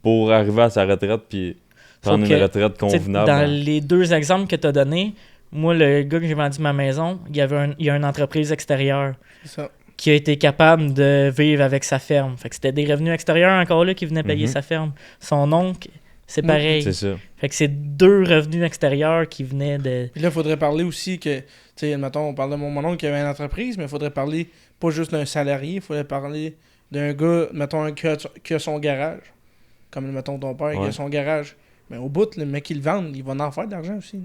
pour arriver à sa retraite puis prendre Sauf une que, retraite Tu sais, convenable. dans les deux exemples que tu as donnés, moi, le gars que j'ai vendu ma maison, il y a une entreprise extérieure C'est ça. qui a été capable de vivre avec sa ferme. Fait que c'était des revenus extérieurs encore là qui venaient payer Mhm. sa ferme. Son oncle, c'est pareil. C'est ça. Fait que c'est deux revenus extérieurs qui venaient de... Puis là, il faudrait parler aussi que, tu sais, admettons, on parle de mon oncle qui avait une entreprise, mais il faudrait parler pas juste d'un salarié, il faudrait parler d'un gars, mettons, qui a son garage. Comme, mettons, ton père qui Ouais. a son garage. Mais au bout, le mec qui le vend, il va en faire de l'argent aussi.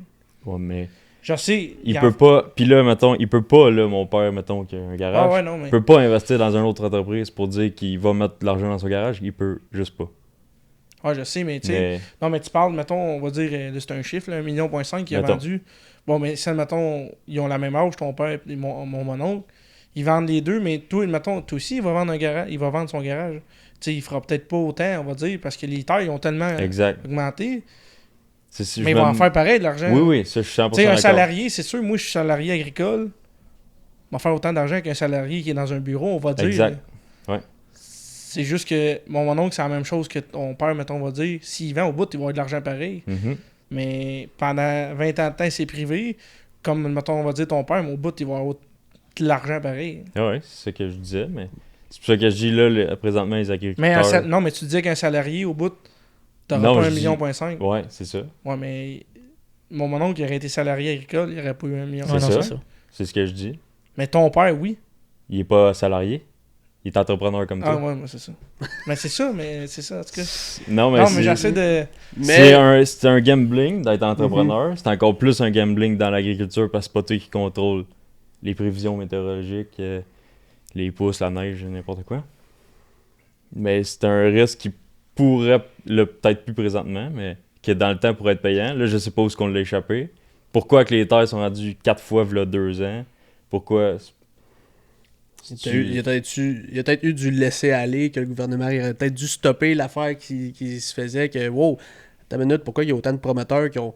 Ouais, mais Je sais. il peut pas. Puis là, mettons, il peut pas, là, mon père, mettons, qui a un garage. Ah ouais, non, mais. Il peut pas investir dans une autre entreprise pour dire qu'il va mettre de l'argent dans son garage. Il peut juste pas. Ah, je sais, mais tu sais. Mais Non, mais tu parles, mettons, on va dire, là, c'est un chiffre, là, 1,5 million qu'il a Mettons. vendu. Bon, mais si, mettons, ils ont la même âge, ton père et mon oncle, ils vendent les deux, mais toi, mettons, toi aussi, il va vendre un garage, il va vendre son garage. Tu sais, il fera peut-être pas autant, on va dire, parce que les tailles ont tellement exact. augmenté, Si mais je il va me- en faire pareil de l'argent. Oui, oui, ça, je suis 100% Tu sais, un d'accord. salarié, c'est sûr, moi, je suis salarié agricole, il va faire autant d'argent qu'un salarié qui est dans un bureau, on va dire. Exact. là. Ouais. C'est juste que mon oncle, c'est la même chose que ton père, mettons, on va dire. S'il vend au bout, il va avoir de l'argent pareil. Mhm. Mais pendant 20 ans de temps, c'est privé. Comme, mettons, on va dire ton père, mais au bout, il va avoir de l'argent pareil. Ah ouais, c'est ça que je disais, mais c'est pour ça que je dis là, présentement, les agriculteurs. Mais non, mais tu disais qu'un salarié, au bout, t'auras Non, pas je 1,5 dis- million. Ouais, c'est ça. Ouais, mais mon oncle, il aurait été salarié agricole, il aurait pas eu 1 million. C'est Ouais, non, ça. c'est ça. C'est ce que je dis. Mais ton père, oui. Il est pas salarié. Il est entrepreneur comme Ah toi. ouais, moi, c'est ça. mais c'est ça, en tout cas. Non, mais Non, c'est- mais j'essaie de... c'est un gambling d'être entrepreneur. C'est encore plus un gambling dans l'agriculture parce que c'est pas toi qui contrôle les prévisions météorologiques, les pousses, la neige, n'importe quoi. Mais c'est un risque qui pourrait, là, peut-être plus présentement, mais qui dans le temps pourrait être payant. Là, je sais pas où est-ce qu'on l'a échappé. Pourquoi que les terres sont rendues 4 fois v'là 2 ans? Pourquoi... Il y a peut-être eu du laisser-aller, que le gouvernement il aurait peut-être dû stopper l'affaire qui se faisait, que wow, t'as une minute, pourquoi il y a autant de promoteurs qui ont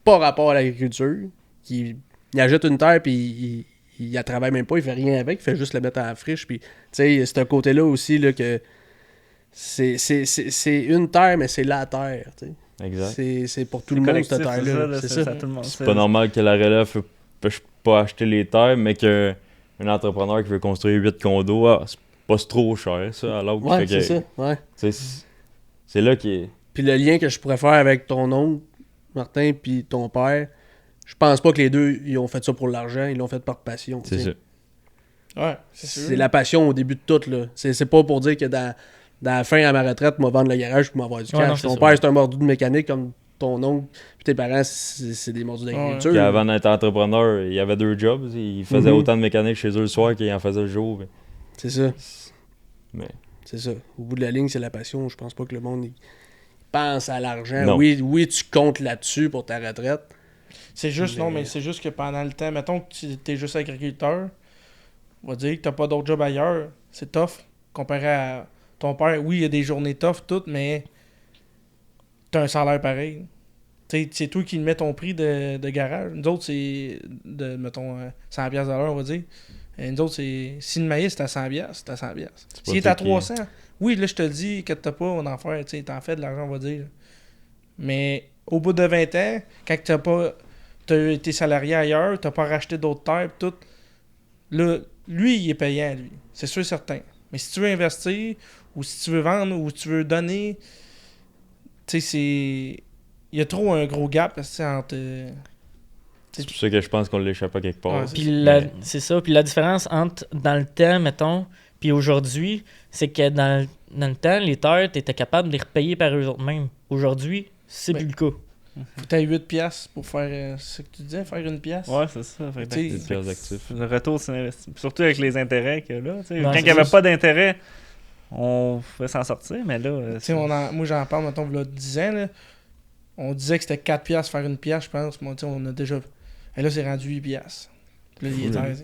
pas rapport à l'agriculture, qui ils achètent une terre puis il la travaille même pas, il fait rien avec, il fait juste la mettre en friche, puis tu sais, c'est un côté-là aussi là, que c'est une terre, mais c'est la terre, tu sais. Exact. C'est pour tout le monde cette collectif, terre-là. c'est C'est ça, ça. tout le monde. C'est pas normal que la relève peut pas acheter les terres, mais qu'un entrepreneur qui veut construire 8 condos, pas trop cher, ça, à l'autre. Ouais, Fait que, c'est ça. Ouais. c'est là qui est. Puis le lien que je pourrais faire avec ton oncle, Martin, puis ton père, je pense pas que les deux, ils ont fait ça pour l'argent, ils l'ont fait par passion. C'est tu sais. ça. Ouais, c'est sûr. C'est la passion au début de tout, là. C'est pas pour dire que dans la fin à ma retraite, moi vendre le garage pour m'avoir du Ouais, non, cash. c'est Ton ça. père, c'est un mordu de mécanique comme ton oncle, puis tes parents, c'est des mordus d'agriculture. Puis avant d'être entrepreneur, il y avait 2 jobs. Il faisait Mhm. autant de mécanique chez eux le soir qu'il en faisait le jour. C'est ça. Mais C'est ça. Au bout de la ligne, c'est la passion. Je pense pas que le monde il pense à l'argent. Non. Oui, tu comptes là-dessus pour ta retraite. C'est juste, non, mais c'est juste que pendant le temps, mettons que tu es juste agriculteur, on va dire que t'as pas d'autre job ailleurs, c'est tough. Comparé à ton père, oui, il y a des journées tough, toutes, mais t'as un salaire pareil. T'sais, c'est toi qui mets ton prix de garage. Nous autres, c'est de, mettons, 100$ de l'heure, on va dire. Et nous autres, c'est si le maïs c'est à 100$, c'est à 100$. pas S'il est à toi qui- 300, oui, là, je te le dis, que t'as pas, on en fait, tu sais, t'en fais de l'argent, on va dire. Mais au bout de 20 ans, quand t'as été salarié ailleurs, t'as pas racheté d'autres terres, pis tout, là, lui, il est payant, lui. C'est sûr et certain. Mais si tu veux investir, ou si tu veux vendre, ou tu veux donner, tu sais, c'est... Il y a trop un gros gap, tu sais, entre... c'est pour ça que je pense qu'on l'échappe à quelque part. Ouais, Puis Mais- c'est ça. Puis la différence entre dans le temps, mettons, puis aujourd'hui, c'est que dans le temps, les terres, t'étais capable de les repayer par eux autres mêmes. Aujourd'hui, c'est Ouais. plus le cas. Faut que t'aies 8$ pour faire... c'est ce que tu disais, faire une pièce? Ouais, c'est ça. Fait que Tu sais, Des pièces d'actifs. le retour sur l'investissement. Surtout avec les intérêts qu'il y a là. tu sais. Ouais, Quand c'est il n'y avait ça. pas d'intérêt, on pouvait s'en sortir, mais là. Tu sais, moi j'en parle, mettons, il y a 10 ans, là, on disait que c'était 4$ faire une pièce, je pense. Moi, tu sais, on a déjà... Et là, c'est rendu 8$. Puis là, il est Fou, là. terre.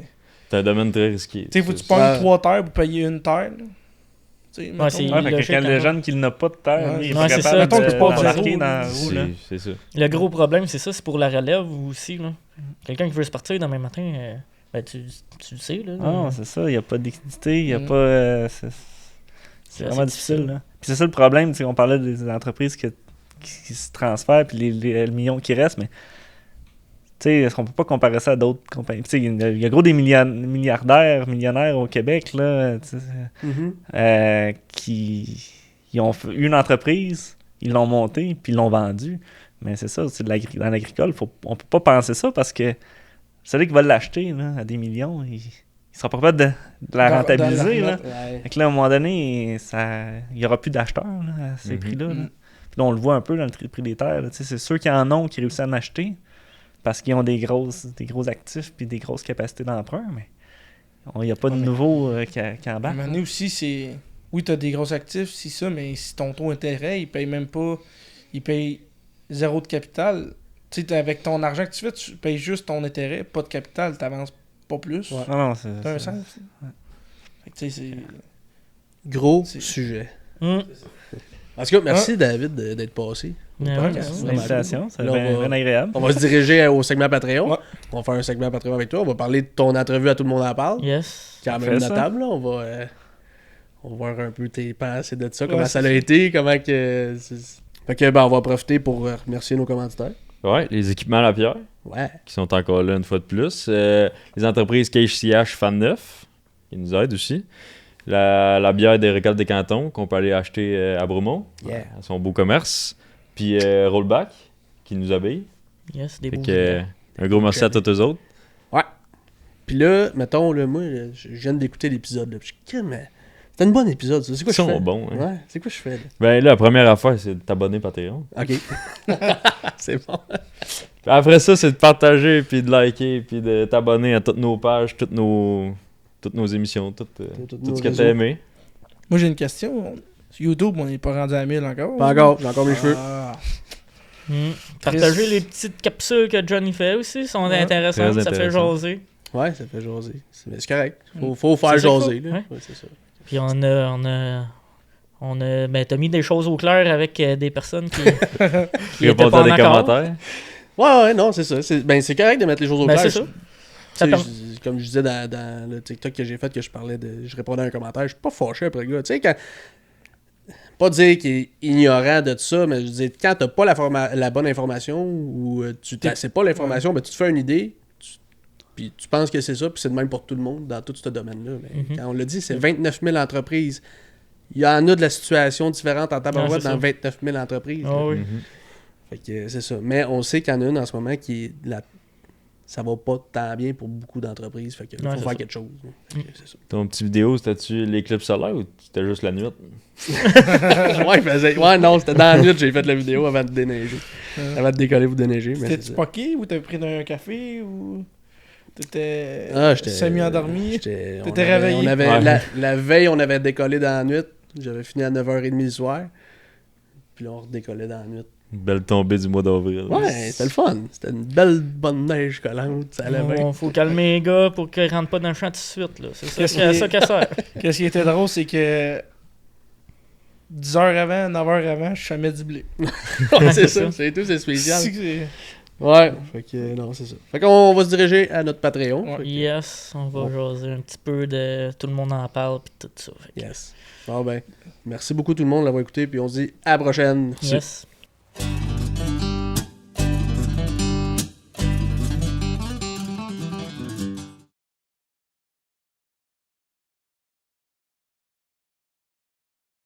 C'est un domaine très risqué. Tu sais, faut que tu C'est- pognes Ouais. 3 terres pour payer une terre. Là. Tu sais, mettons, c'est- Ouais, fait que logique, quand le encore. jeune qui n'a pas de terre, Ouais, lui, il est ouais, pas c'est capable ça. Mettons que tu pars de d'embarquer zéro, dans la roue. Là. C'est ça. Le gros problème, c'est ça, c'est pour la relève aussi. Là. Quelqu'un qui veut se partir demain matin, ben, tu le sais. Là, Ah, non, c'est ça, il n'y a pas de liquidité, il n'y a Mm. pas. C'est C'est vraiment assez difficile. difficile. Là. Puis c'est ça le problème, tu sais, on parlait des entreprises qui se transfèrent, puis le million qui reste, mais. Tu sais, est-ce qu'on peut pas comparer ça à d'autres compagnies? Tu sais, il y a gros des milliardaires, millionnaires au Québec, là, tu sais, Mhm. qui ils ont eu une entreprise, ils l'ont montée, puis ils l'ont vendue. Mais c'est ça, c'est dans l'agricole, on peut pas penser ça parce que celui qui va l'acheter là, à des millions, il sera pas capable de la rentabiliser. Là. Ouais. Fait que là, à un moment donné, il n'y aura plus d'acheteurs là, à ces Mhm. prix-là. Là. Mhm. Puis là, on le voit un peu dans le prix des terres. Là, tu sais, c'est ceux qui en ont qui réussissent à en acheter parce qu'ils ont des gros actifs puis des grosses capacités d'emprunt, mais il n'y a pas de Ouais, mais- nouveau qui À un embarque. moment donné aussi, c'est... Oui, t'as des gros actifs, c'est ça, mais si ton taux d'intérêt, il paye même pas... Il paye 0 de capital. Tu sais, avec ton argent que tu fais, tu payes juste ton intérêt, pas de capital, t'avances pas plus. Ouais. Non, non, c'est T'as un ça. sens. Fait que tu sais, c'est... Gros C'est- sujet. Hum. En tout cas, merci David d'être passé. Ouais, Ouais, ouais, merci. ouais. Vraiment L'invitation, c'est Là, on bien va- agréable. On va se diriger au segment Patreon. Ouais. On va faire un segment Patreon avec toi. On va parler de ton entrevue à Tout le monde en parle. Yes. Quand Parfait, même ça. notable. Là. On va voir un peu tes pensées de ça, Ouais, comment c'est ça a été, comment que... Fait que, ben, on va profiter pour remercier nos commanditaires. Ouais, les équipements à la pierre, Ouais. qui sont encore là une fois de plus. Les entreprises KHCH Fan 9, qui nous aident aussi. La bière des récoltes des cantons, qu'on peut aller acheter à Bromont, Yeah. à son beau commerce. Puis Rollback, qui nous habille. Yes, des Fait beaux que, éléments. un gros merci à tous eux autres. Puis là, mettons, là, moi, là, je viens d'écouter l'épisode. Là, puis je suis mais c'est un bon épisode, ça. C'est quoi Ils je sont fais? bons, hein. Ouais, c'est quoi je fais, là? Ben là, la première affaire, c'est de t'abonner Patreon. OK. C'est bon. Puis après ça, c'est de partager, puis de liker, puis de t'abonner à toutes nos pages, toutes nos émissions, tout nos ce que réseaux. t'as aimé. Moi, j'ai une question. Sur YouTube, on n'est pas rendu à 1000 encore. Pas encore, j'ai encore mes cheveux. Ah. Partager les petites capsules que Johnny fait aussi sont Ouais. intéressantes, Très ça fait intéressant. jaser. Ouais, ça fait jaser. Mais c'est correct. Faut faire C'est ça qu'il jaser, faut, là. ouais. Ouais, c'est ça. Puis ben, t'as mis des choses au clair avec des personnes qui étaient Répondre pas à en des accord. commentaires. Ouais, non, c'est ça. C'est correct de mettre les choses au Ben, clair. c'est ça. Tu Ça sais, permet- comme je disais dans le TikTok que j'ai fait, que je parlais de. Je répondais à un commentaire, je suis pas fâché après le gars. Tu sais, quand. Pas dire qu'il est ignorant de tout ça, mais je dis, quand t'as pas la bonne information ou tu sais pas l'information, ben tu te fais une idée, Puis tu penses que c'est ça, puis c'est de même pour tout le monde dans tout ce domaine-là. Mais Mhm. quand on l'a dit, c'est 29 000 entreprises. Il y en a de la situation différente en tabarouette c'est dans ça. 29 000 entreprises. Ah là. oui. Mhm. Fait que c'est ça. Mais on sait qu'il y en a une en ce moment qui est ça va pas tant bien pour beaucoup d'entreprises. Fait qu'il faut Ouais, faire c'est ça. quelque chose. Fait que c'est ça. Ton petit vidéo, c'était-tu l'éclipse solaire ou c'était juste la nuit? Ouais, non, c'était dans la nuit, j'ai fait la vidéo avant de déneiger. Avant de décoller pour déneiger. Mais c'est T'étais-tu ça. poqué ou t'avais pris un café ou t'étais Ah, j'étais semi-endormi? T'étais T'étais réveillé? On avait, Ouais. la veille, on avait décollé dans la nuit. J'avais fini à 9h30 le soir. Puis là, on redécollait dans la nuit. Une belle tombée du mois d'avril. Ouais, c'était le fun. C'était une belle bonne neige collante. Ça allait bien. Faut calmer les gars pour qu'ils rentrent pas dans le champ tout de suite. Là. C'est Qu'est-ce ça, qui- ça qu'elle sert. Qu'est-ce qui était drôle, c'est que 10 heures avant, 9 heures avant, je chamais du blé. Ouais, c'est c'est ça. ça. C'est tout, c'est spécial. C'est que c'est- Ouais, fait que non, c'est ça. Fait qu'on va se diriger à notre Patreon. Ouais. Fait que- Yes, on va jaser un petit peu de tout le monde en parle puis tout ça. Fait que- Yes. Bon ben, merci beaucoup tout le monde d'avoir écouté, puis on se dit à la prochaine. Yes.